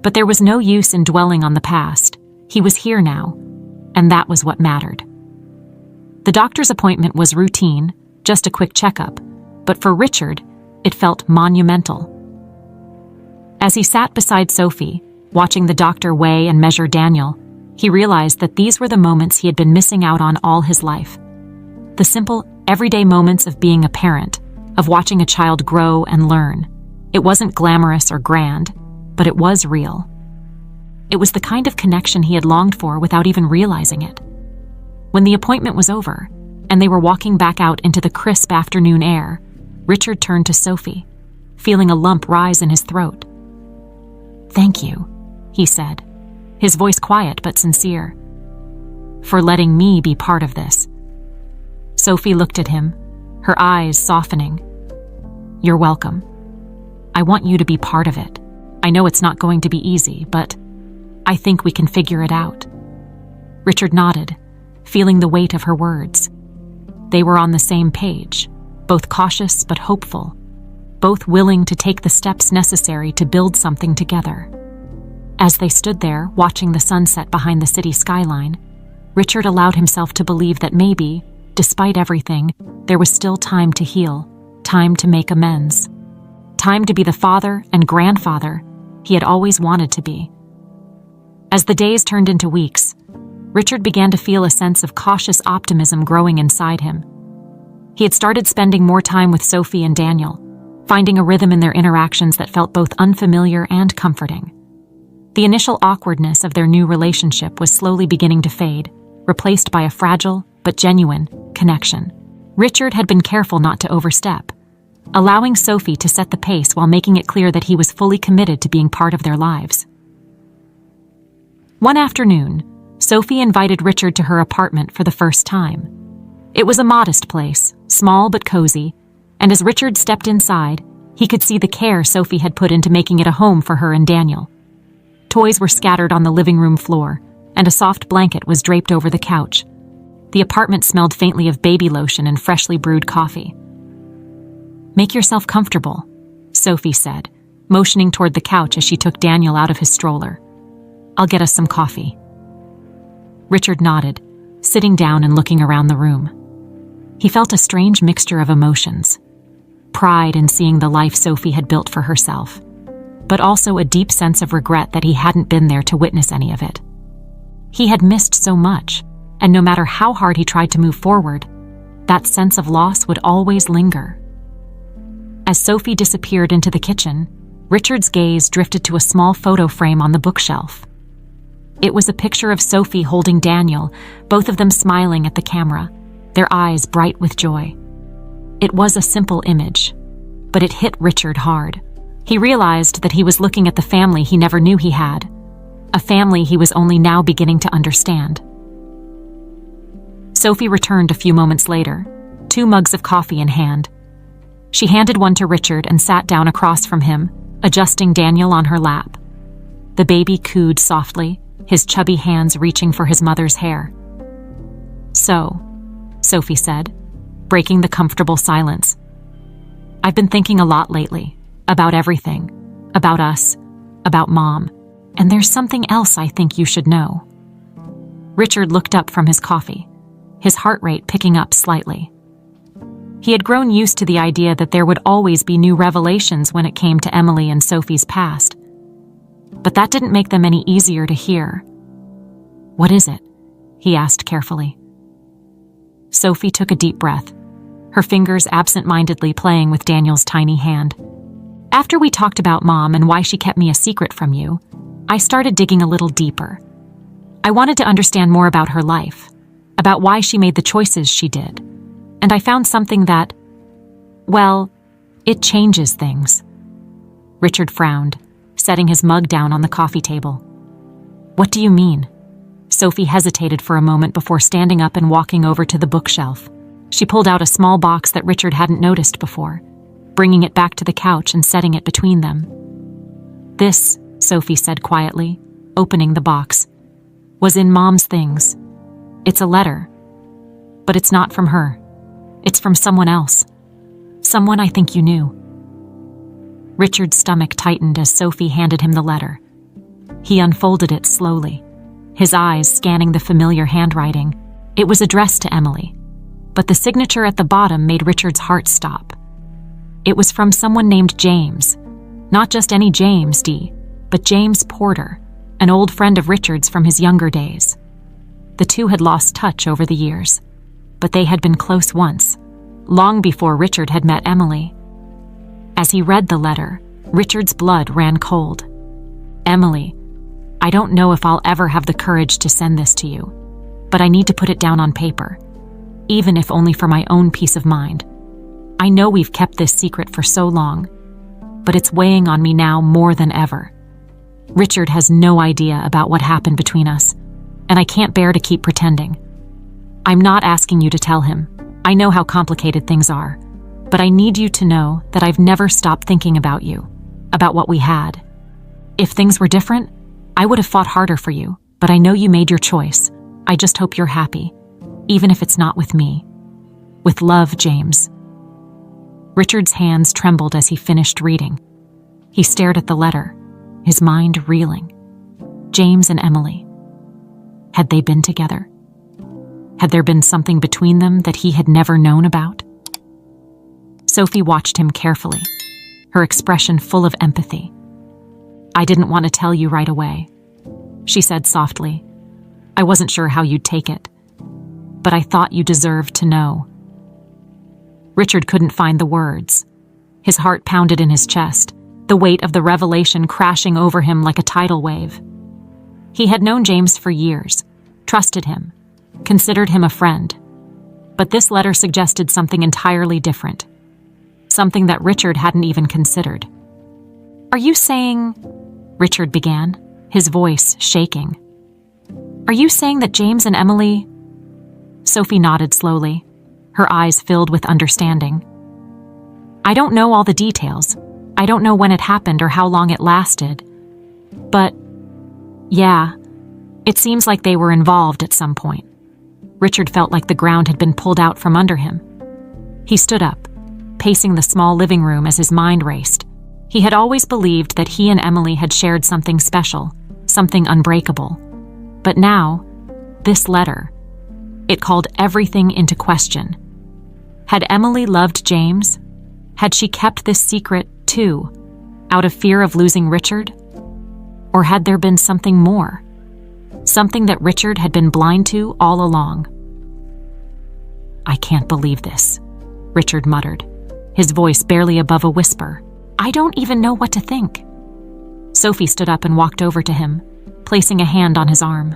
[SPEAKER 1] But there was no use in dwelling on the past. He was here now, and that was what mattered. The doctor's appointment was routine, just a quick checkup, but for Richard, it felt monumental. As he sat beside Sophie, watching the doctor weigh and measure Daniel, he realized that these were the moments he had been missing out on all his life. The simple, everyday moments of being a parent, of watching a child grow and learn. It wasn't glamorous or grand, but it was real. It was the kind of connection he had longed for without even realizing it. When the appointment was over, and they were walking back out into the crisp afternoon air, Richard turned to Sophie, feeling a lump rise in his throat. "Thank you," he said, his voice quiet but sincere, "for letting me be part of this." Sophie looked at him, her eyes softening. "You're welcome. I want you to be part of it. I know it's not going to be easy, but I think we can figure it out." Richard nodded, feeling the weight of her words. They were on the same page, both cautious but hopeful, both willing to take the steps necessary to build something together. As they stood there, watching the sunset behind the city skyline, Richard allowed himself to believe that maybe, despite everything, there was still time to heal, time to make amends, time to be the father and grandfather he had always wanted to be. As the days turned into weeks, Richard began to feel a sense of cautious optimism growing inside him. He had started spending more time with Sophie and Daniel, finding a rhythm in their interactions that felt both unfamiliar and comforting. The initial awkwardness of their new relationship was slowly beginning to fade, replaced by a fragile but genuine connection. Richard had been careful not to overstep, allowing Sophie to set the pace while making it clear that he was fully committed to being part of their lives. One afternoon, Sophie invited Richard to her apartment for the first time. It was a modest place, small but cozy, and as Richard stepped inside, he could see the care Sophie had put into making it a home for her and Daniel. Toys were scattered on the living room floor, and a soft blanket was draped over the couch. The apartment smelled faintly of baby lotion and freshly brewed coffee. "Make yourself comfortable," Sophie said, motioning toward the couch as she took Daniel out of his stroller. "I'll get us some coffee." Richard nodded, sitting down and looking around the room. He felt a strange mixture of emotions. Pride in seeing the life Sophie had built for herself, but also a deep sense of regret that he hadn't been there to witness any of it. He had missed so much, and no matter how hard he tried to move forward, that sense of loss would always linger. As Sophie disappeared into the kitchen, Richard's gaze drifted to a small photo frame on the bookshelf. It was a picture of Sophie holding Daniel, both of them smiling at the camera, their eyes bright with joy. It was a simple image, but it hit Richard hard. He realized that he was looking at the family he never knew he had, a family he was only now beginning to understand. Sophie returned a few moments later, 2 mugs of coffee in hand. She handed one to Richard and sat down across from him, adjusting Daniel on her lap. The baby cooed softly, his chubby hands reaching for his mother's hair. "So," Sophie said, breaking the comfortable silence. "I've been thinking a lot lately, about everything, about us, about Mom, and there's something else I think you should know." Richard looked up from his coffee, his heart rate picking up slightly. He had grown used to the idea that there would always be new revelations when it came to Emily and Sophie's past. But that didn't make them any easier to hear. "What is it?" he asked carefully. Sophie took a deep breath, her fingers absent-mindedly playing with Daniel's tiny hand. "After we talked about Mom and why she kept me a secret from you, I started digging a little deeper. I wanted to understand more about her life, about why she made the choices she did. And I found something that, well, it changes things." Richard frowned, setting his mug down on the coffee table. "What do you mean?" Sophie hesitated for a moment before standing up and walking over to the bookshelf. She pulled out a small box that Richard hadn't noticed before, bringing it back to the couch and setting it between them. "This," Sophie said quietly, opening the box, "was in Mom's things. It's a letter, but it's not from her. It's from someone else. Someone I think you knew." Richard's stomach tightened as Sophie handed him the letter. He unfolded it slowly, his eyes scanning the familiar handwriting. It was addressed to Emily, but the signature at the bottom made Richard's heart stop. It was from someone named James. Not just any James, but James Porter, an old friend of Richard's from his younger days. The two had lost touch over the years, but they had been close once, long before Richard had met Emily. As he read the letter, Richard's blood ran cold. "Emily, I don't know if I'll ever have the courage to send this to you, but I need to put it down on paper, even if only for my own peace of mind. I know we've kept this secret for so long, but it's weighing on me now more than ever. Richard has no idea about what happened between us, and I can't bear to keep pretending. I'm not asking you to tell him. I know how complicated things are, but I need you to know that I've never stopped thinking about you, about what we had. If things were different, I would have fought harder for you, but I know you made your choice. I just hope you're happy, even if it's not with me. With love, James." Richard's hands trembled as he finished reading. He stared at the letter, his mind reeling. James and Emily. Had they been together? Had there been something between them that he had never known about? Sophie watched him carefully, her expression full of empathy. "I didn't want to tell you right away," she said softly. "I wasn't sure how you'd take it, but I thought you deserved to know." Richard couldn't find the words. His heart pounded in his chest, the weight of the revelation crashing over him like a tidal wave. He had known James for years, trusted him, considered him a friend. But this letter suggested something entirely different, something that Richard hadn't even considered. "Are you saying," Richard began, his voice shaking. "Are you saying that James and Emily—" Sophie nodded slowly, her eyes filled with understanding. "I don't know all the details. I don't know when it happened or how long it lasted. But, yeah, it seems like they were involved at some point." Richard felt like the ground had been pulled out from under him. He stood up, pacing the small living room as his mind raced. He had always believed that he and Emily had shared something special, something unbreakable. But now, this letter, it called everything into question. Had Emily loved James? Had she kept this secret, too, out of fear of losing Richard? Or had there been something more? Something that Richard had been blind to all along? "I can't believe this," Richard muttered, his voice barely above a whisper. "I don't even know what to think." Sophie stood up and walked over to him, placing a hand on his arm.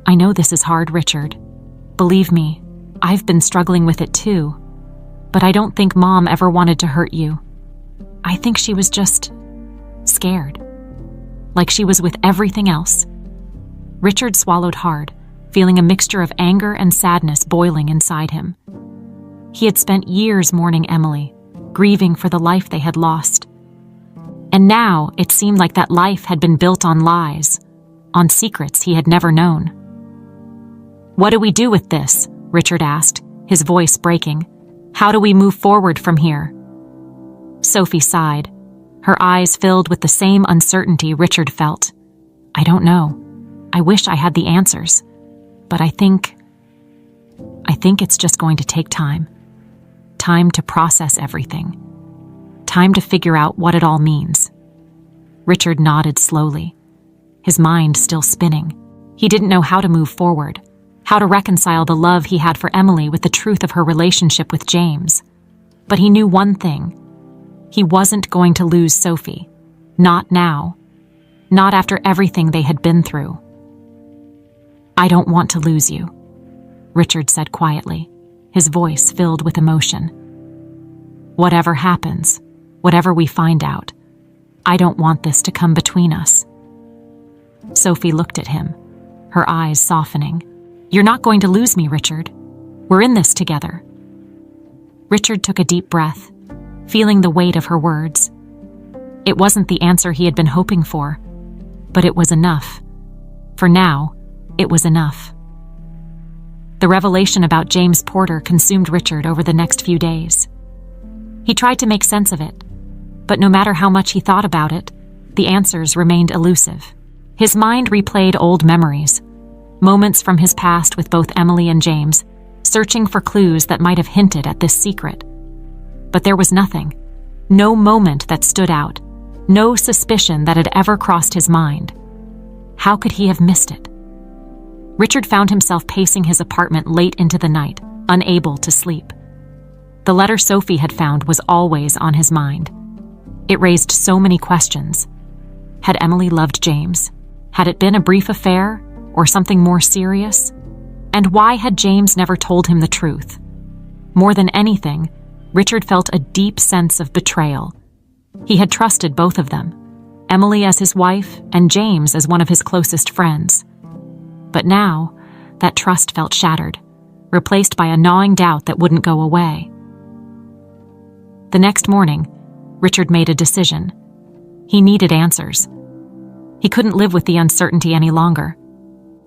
[SPEAKER 1] "I know this is hard, Richard. Believe me, I've been struggling with it too. but I don't think Mom ever wanted to hurt you. I think she was just scared, like she was with everything else." Richard swallowed hard, feeling a mixture of anger and sadness boiling inside him. He had spent years mourning Emily, grieving for the life they had lost. And now it seemed like that life had been built on lies, on secrets he had never known. "What do we do with this?" Richard asked, his voice breaking. "How do we move forward from here?" Sophie sighed, her eyes filled with the same uncertainty Richard felt. "I don't know. I wish I had the answers. But I think it's just going to take time. Time to process everything. Time to figure out what it all means." Richard nodded slowly, his mind still spinning. He didn't know how to move forward, how to reconcile the love he had for Emily with the truth of her relationship with James. But he knew one thing. He wasn't going to lose Sophie. Not now. Not after everything they had been through. "I don't want to lose you," Richard said quietly, his voice filled with emotion. "Whatever happens, whatever we find out, I don't want this to come between us." Sophie looked at him, her eyes softening. "You're not going to lose me, Richard. We're in this together." Richard took a deep breath, feeling the weight of her words. It wasn't the answer he had been hoping for, but it was enough. For now, it was enough. The revelation about James Porter consumed Richard over the next few days. He tried to make sense of it, but no matter how much he thought about it, the answers remained elusive. His mind replayed old memories, moments from his past with both Emily and James, searching for clues that might have hinted at this secret. But there was nothing, no moment that stood out, no suspicion that had ever crossed his mind. How could he have missed it? Richard found himself pacing his apartment late into the night, unable to sleep. The letter Sophie had found was always on his mind. It raised so many questions. Had Emily loved James? Had it been a brief affair, or something more serious? And why had James never told him the truth? More than anything, Richard felt a deep sense of betrayal. He had trusted both of them, Emily as his wife and James as one of his closest friends. But now, that trust felt shattered, replaced by a gnawing doubt that wouldn't go away. The next morning, Richard made a decision. He needed answers. He couldn't live with the uncertainty any longer.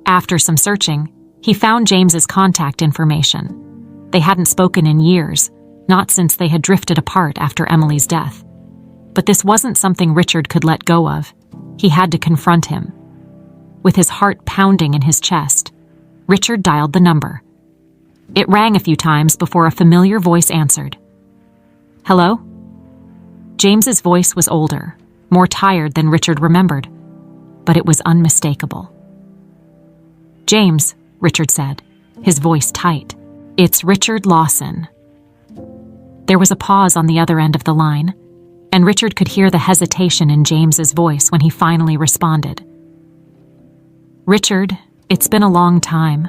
[SPEAKER 1] After some searching, he found James's contact information. They hadn't spoken in years, not since they had drifted apart after Emily's death. But this wasn't something Richard could let go of. He had to confront him. With his heart pounding in his chest, Richard dialed the number. It rang a few times before a familiar voice answered. "Hello?" James's voice was older, more tired than Richard remembered, but it was unmistakable. "James," Richard said, his voice tight. "It's Richard Lawson." There was a pause on the other end of the line, and Richard could hear the hesitation in James's voice when he finally responded. "Richard, it's been a long time."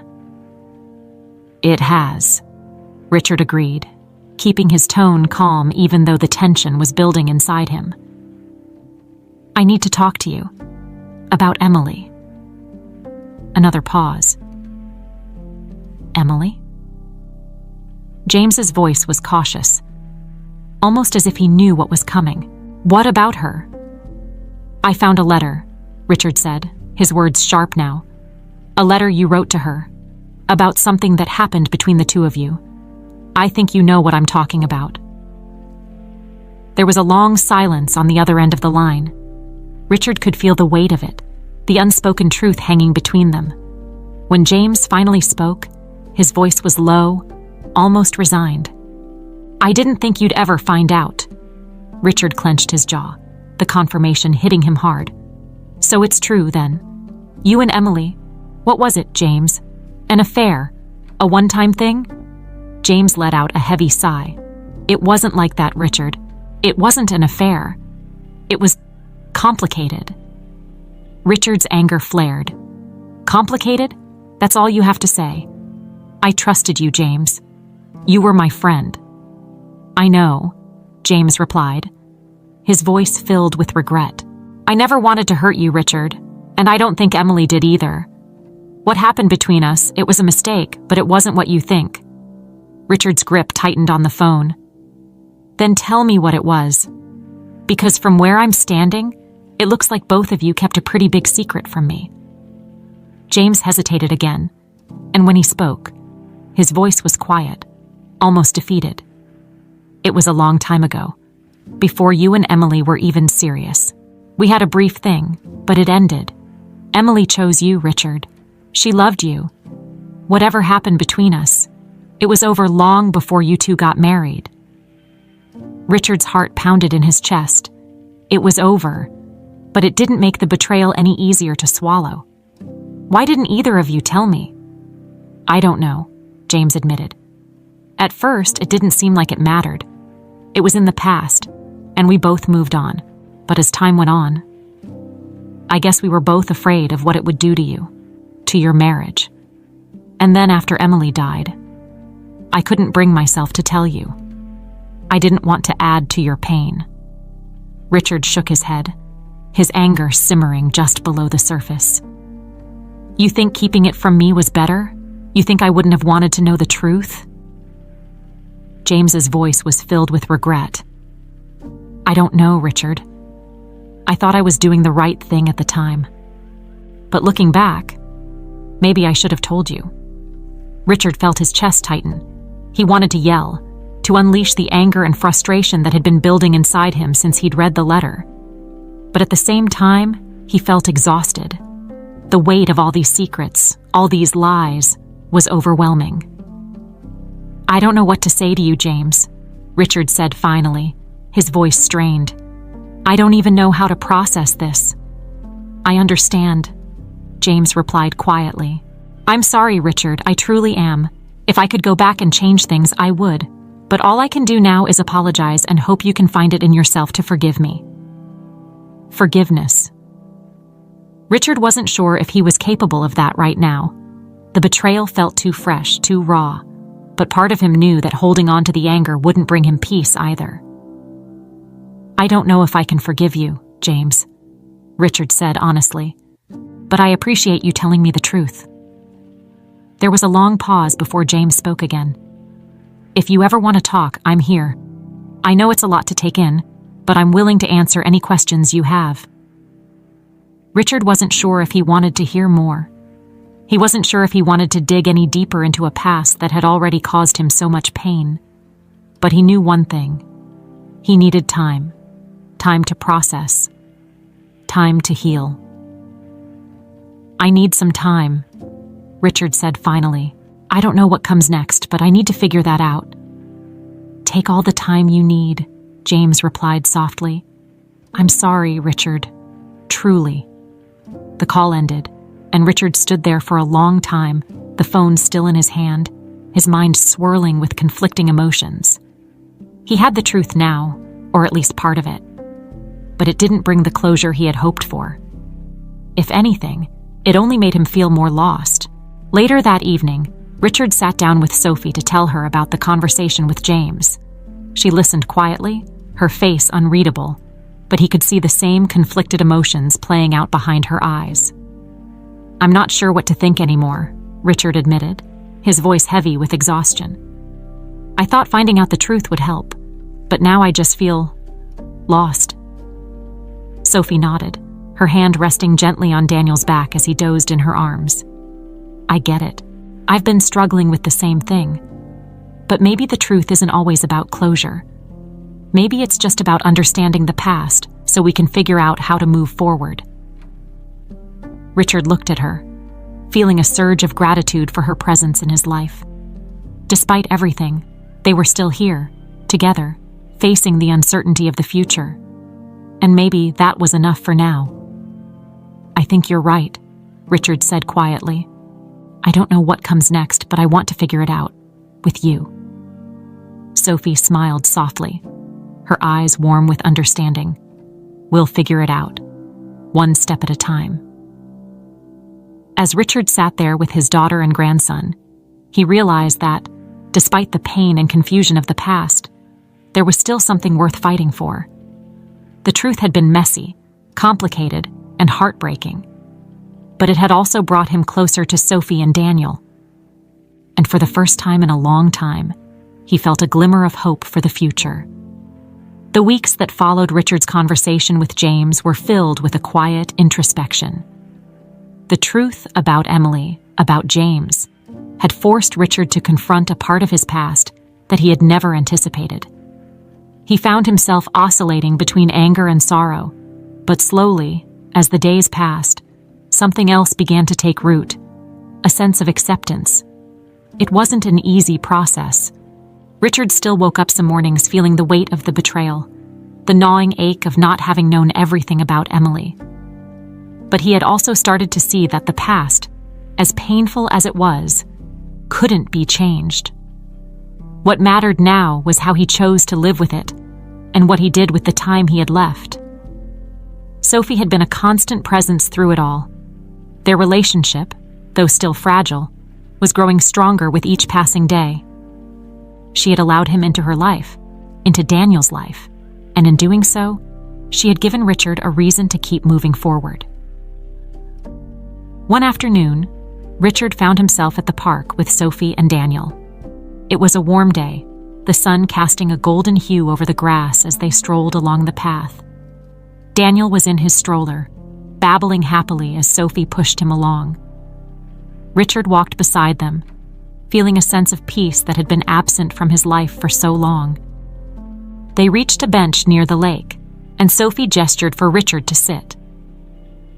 [SPEAKER 1] "It has," Richard agreed, keeping his tone calm even though the tension was building inside him. "I need to talk to you. About Emily." Another pause. "Emily?" James's voice was cautious, almost as if he knew what was coming. "What about her?" "I found a letter," Richard said, his words sharp now. "A letter you wrote to her, about something that happened between the two of you. I think you know what I'm talking about." There was a long silence on the other end of the line. Richard could feel the weight of it, the unspoken truth hanging between them. When James finally spoke, his voice was low, almost resigned. "I didn't think you'd ever find out." Richard clenched his jaw, the confirmation hitting him hard. "So it's true, then. You and Emily, what was it, James? An affair? A one-time thing?" James let out a heavy sigh. "It wasn't like that, Richard. It wasn't an affair. It was complicated." Richard's anger flared. "Complicated? That's all you have to say. I trusted you, James. You were my friend." "I know," James replied, his voice filled with regret. "I never wanted to hurt you, Richard, and I don't think Emily did either. What happened between us, it was a mistake, but it wasn't what you think." Richard's grip tightened on the phone. "Then tell me what it was. Because from where I'm standing, it looks like both of you kept a pretty big secret from me." James hesitated again, and when he spoke, his voice was quiet, almost defeated. "It was a long time ago, before you and Emily were even serious. We had a brief thing, but it ended. Emily chose you, Richard. She loved you. Whatever happened between us, it was over long before you two got married." Richard's heart pounded in his chest. It was over, but it didn't make the betrayal any easier to swallow. "Why didn't either of you tell me?" "I don't know," James admitted. "At first, it didn't seem like it mattered. It was in the past, and we both moved on. But as time went on, I guess we were both afraid of what it would do to you, to your marriage. And then after Emily died, I couldn't bring myself to tell you. I didn't want to add to your pain." Richard shook his head, his anger simmering just below the surface. "You think keeping it from me was better? You think I wouldn't have wanted to know the truth?" James's voice was filled with regret. "I don't know, Richard. I thought I was doing the right thing at the time. But looking back, maybe I should have told you." Richard felt his chest tighten. He wanted to yell, to unleash the anger and frustration that had been building inside him since he'd read the letter. But at the same time, he felt exhausted. The weight of all these secrets, all these lies, was overwhelming. "I don't know what to say to you, James," Richard said finally, his voice strained. "I don't even know how to process this." "I understand," James replied quietly. "I'm sorry, Richard, I truly am. If I could go back and change things, I would. But all I can do now is apologize and hope you can find it in yourself to forgive me." Forgiveness. Richard wasn't sure if he was capable of that right now. The betrayal felt too fresh, too raw, but part of him knew that holding on to the anger wouldn't bring him peace either. "I don't know if I can forgive you, James," Richard said honestly, "but I appreciate you telling me the truth." There was a long pause before James spoke again. "If you ever want to talk, I'm here. I know it's a lot to take in, but I'm willing to answer any questions you have." Richard wasn't sure if he wanted to hear more. He wasn't sure if he wanted to dig any deeper into a past that had already caused him so much pain. But he knew one thing. He needed time. Time to process. Time to heal. "I need some time," Richard said finally. "I don't know what comes next, but I need to figure that out." "Take all the time you need," James replied softly. "I'm sorry, Richard. Truly." The call ended, and Richard stood there for a long time, the phone still in his hand, his mind swirling with conflicting emotions. He had the truth now, or at least part of it, but it didn't bring the closure he had hoped for. If anything, it only made him feel more lost. Later that evening, Richard sat down with Sophie to tell her about the conversation with James. She listened quietly, her face unreadable, but he could see the same conflicted emotions playing out behind her eyes. "I'm not sure what to think anymore," Richard admitted, his voice heavy with exhaustion. "I thought finding out the truth would help, but now I just feel lost." Sophie nodded, her hand resting gently on Daniel's back as he dozed in her arms. "I get it. I've been struggling with the same thing. But maybe the truth isn't always about closure. Maybe it's just about understanding the past so we can figure out how to move forward." Richard looked at her, feeling a surge of gratitude for her presence in his life. Despite everything, they were still here, together, facing the uncertainty of the future. And maybe that was enough for now. "I think you're right," Richard said quietly. "I don't know what comes next, but I want to figure it out. With you." Sophie smiled softly, her eyes warm with understanding. "We'll figure it out, one step at a time." As Richard sat there with his daughter and grandson, he realized that, despite the pain and confusion of the past, there was still something worth fighting for. The truth had been messy, complicated, and heartbreaking, but it had also brought him closer to Sophie and Daniel. And for the first time in a long time, he felt a glimmer of hope for the future. The weeks that followed Richard's conversation with James were filled with a quiet introspection. The truth about Emily, about James, had forced Richard to confront a part of his past that he had never anticipated. He found himself oscillating between anger and sorrow, but slowly, as the days passed, something else began to take root, a sense of acceptance. It wasn't an easy process. Richard still woke up some mornings feeling the weight of the betrayal, the gnawing ache of not having known everything about Emily. But he had also started to see that the past, as painful as it was, couldn't be changed. What mattered now was how he chose to live with it, and what he did with the time he had left. Sophie had been a constant presence through it all. Their relationship, though still fragile, was growing stronger with each passing day. She had allowed him into her life, into Daniel's life, and in doing so, she had given Richard a reason to keep moving forward. One afternoon, Richard found himself at the park with Sophie and Daniel. It was a warm day, the sun casting a golden hue over the grass as they strolled along the path. Daniel was in his stroller, babbling happily as Sophie pushed him along. Richard walked beside them, feeling a sense of peace that had been absent from his life for so long. They reached a bench near the lake, and Sophie gestured for Richard to sit.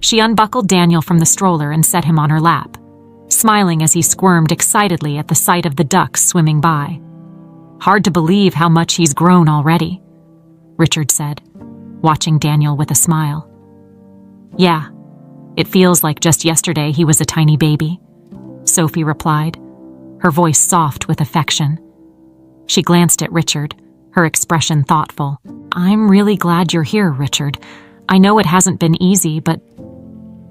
[SPEAKER 1] She unbuckled Daniel from the stroller and set him on her lap, smiling as he squirmed excitedly at the sight of the ducks swimming by. "Hard to believe how much he's grown already," Richard said, watching Daniel with a smile. "Yeah, it feels like just yesterday he was a tiny baby," Sophie replied, her voice soft with affection. She glanced at Richard, her expression thoughtful. "I'm really glad you're here, Richard. I know it hasn't been easy, but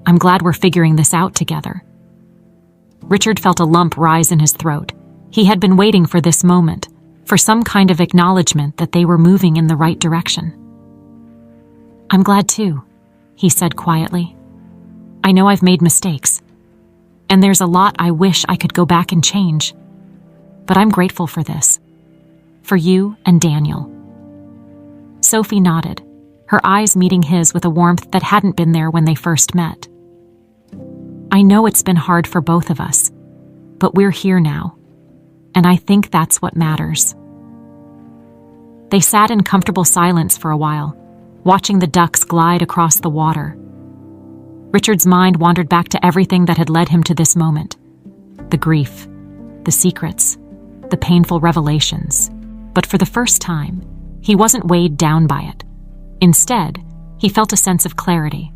[SPEAKER 1] I'm glad we're figuring this out together." Richard felt a lump rise in his throat. He had been waiting for this moment, for some kind of acknowledgement that they were moving in the right direction. "I'm glad too," he said quietly. "I know I've made mistakes, and there's a lot I wish I could go back and change. But I'm grateful for this. For you and Daniel." Sophie nodded, her eyes meeting his with a warmth that hadn't been there when they first met. "I know it's been hard for both of us, but we're here now, and I think that's what matters." They sat in comfortable silence for a while, watching the ducks glide across the water. Richard's mind wandered back to everything that had led him to this moment. The grief, the secrets, the painful revelations. But for the first time, he wasn't weighed down by it. Instead, he felt a sense of clarity.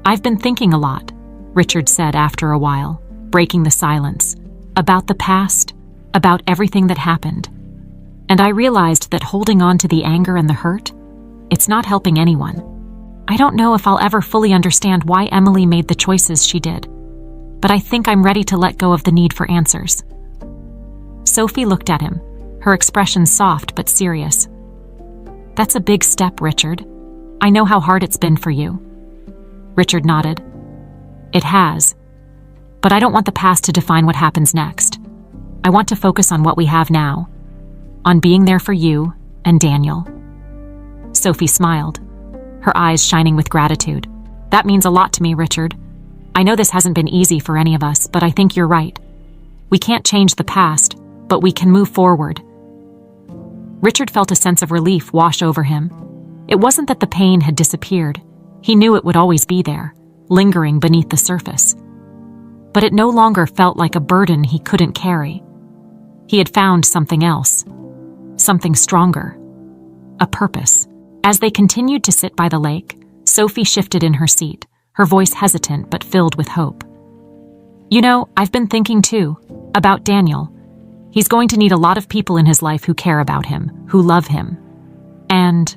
[SPEAKER 1] "I've been thinking a lot," Richard said after a while, breaking the silence, "about the past, about everything that happened. And I realized that holding on to the anger and the hurt, it's not helping anyone. I don't know if I'll ever fully understand why Emily made the choices she did, but I think I'm ready to let go of the need for answers." Sophie looked at him, her expression soft but serious. "That's a big step, Richard. I know how hard it's been for you." Richard nodded. "It has. But I don't want the past to define what happens next. I want to focus on what we have now, on being there for you and Daniel." Sophie smiled, her eyes shining with gratitude. "That means a lot to me, Richard. I know this hasn't been easy for any of us, but I think you're right. We can't change the past, but we can move forward." Richard felt a sense of relief wash over him. It wasn't that the pain had disappeared. He knew it would always be there, lingering beneath the surface. But it no longer felt like a burden he couldn't carry. He had found something else, something stronger, a purpose. As they continued to sit by the lake, Sophie shifted in her seat, her voice hesitant but filled with hope. "You know, I've been thinking too, about Daniel. He's going to need a lot of people in his life who care about him, who love him. And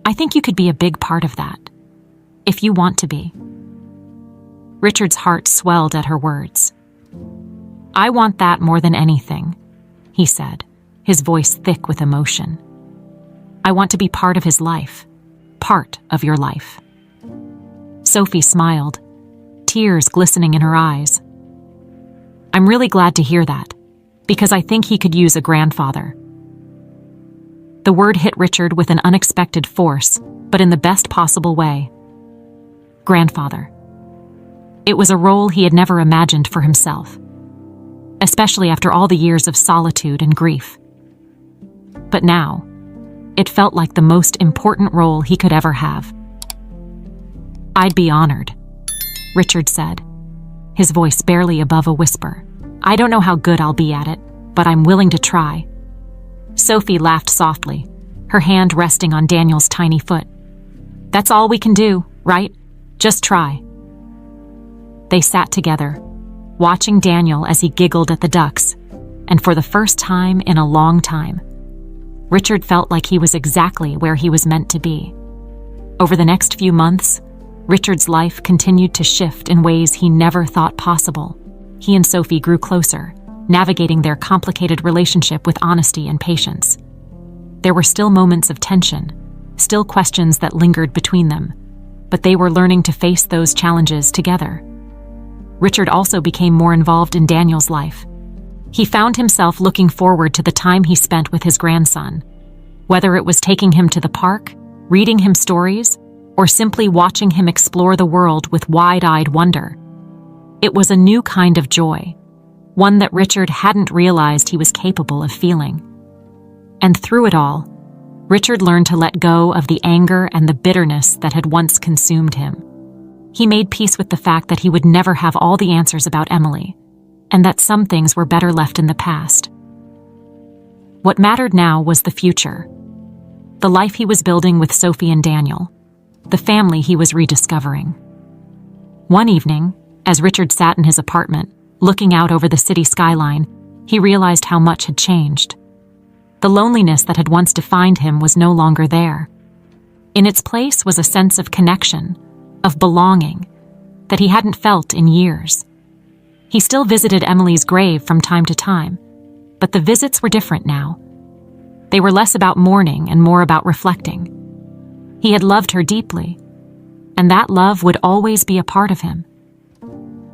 [SPEAKER 1] I think you could be a big part of that, if you want to be." Richard's heart swelled at her words. "I want that more than anything," he said, his voice thick with emotion. "I want to be part of his life, part of your life." Sophie smiled, tears glistening in her eyes. "I'm really glad to hear that, because I think he could use a grandfather." The word hit Richard with an unexpected force, but in the best possible way. Grandfather. It was a role he had never imagined for himself, especially after all the years of solitude and grief. But now, it felt like the most important role he could ever have. "I'd be honored," Richard said, his voice barely above a whisper. "I don't know how good I'll be at it, but I'm willing to try." Sophie laughed softly, her hand resting on Daniel's tiny foot. "That's all we can do, right? Just try." They sat together, watching Daniel as he giggled at the ducks, and for the first time in a long time, Richard felt like he was exactly where he was meant to be. Over the next few months, Richard's life continued to shift in ways he never thought possible. He and Sophie grew closer, navigating their complicated relationship with honesty and patience. There were still moments of tension, still questions that lingered between them, but they were learning to face those challenges together. Richard also became more involved in Daniel's life. He found himself looking forward to the time he spent with his grandson, whether it was taking him to the park, reading him stories, or simply watching him explore the world with wide-eyed wonder. It was a new kind of joy, one that Richard hadn't realized he was capable of feeling. And through it all, Richard learned to let go of the anger and the bitterness that had once consumed him. He made peace with the fact that he would never have all the answers about Emily, and that some things were better left in the past. What mattered now was the future, the life he was building with Sophie and Daniel, the family he was rediscovering. One evening, as Richard sat in his apartment, looking out over the city skyline, he realized how much had changed. The loneliness that had once defined him was no longer there. In its place was a sense of connection, of belonging, that he hadn't felt in years. He still visited Emily's grave from time to time, but the visits were different now. They were less about mourning and more about reflecting. He had loved her deeply, and that love would always be a part of him.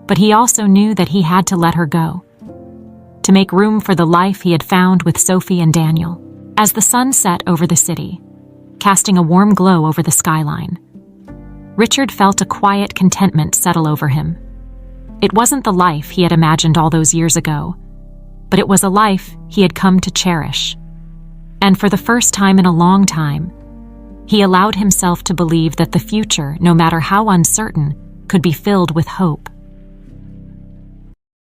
[SPEAKER 1] But he also knew that he had to let her go, to make room for the life he had found with Sophie and Daniel. As the sun set over the city, casting a warm glow over the skyline, Richard felt a quiet contentment settle over him. It wasn't the life he had imagined all those years ago, but it was a life he had come to cherish. And for the first time in a long time, he allowed himself to believe that the future, no matter how uncertain, could be filled with hope.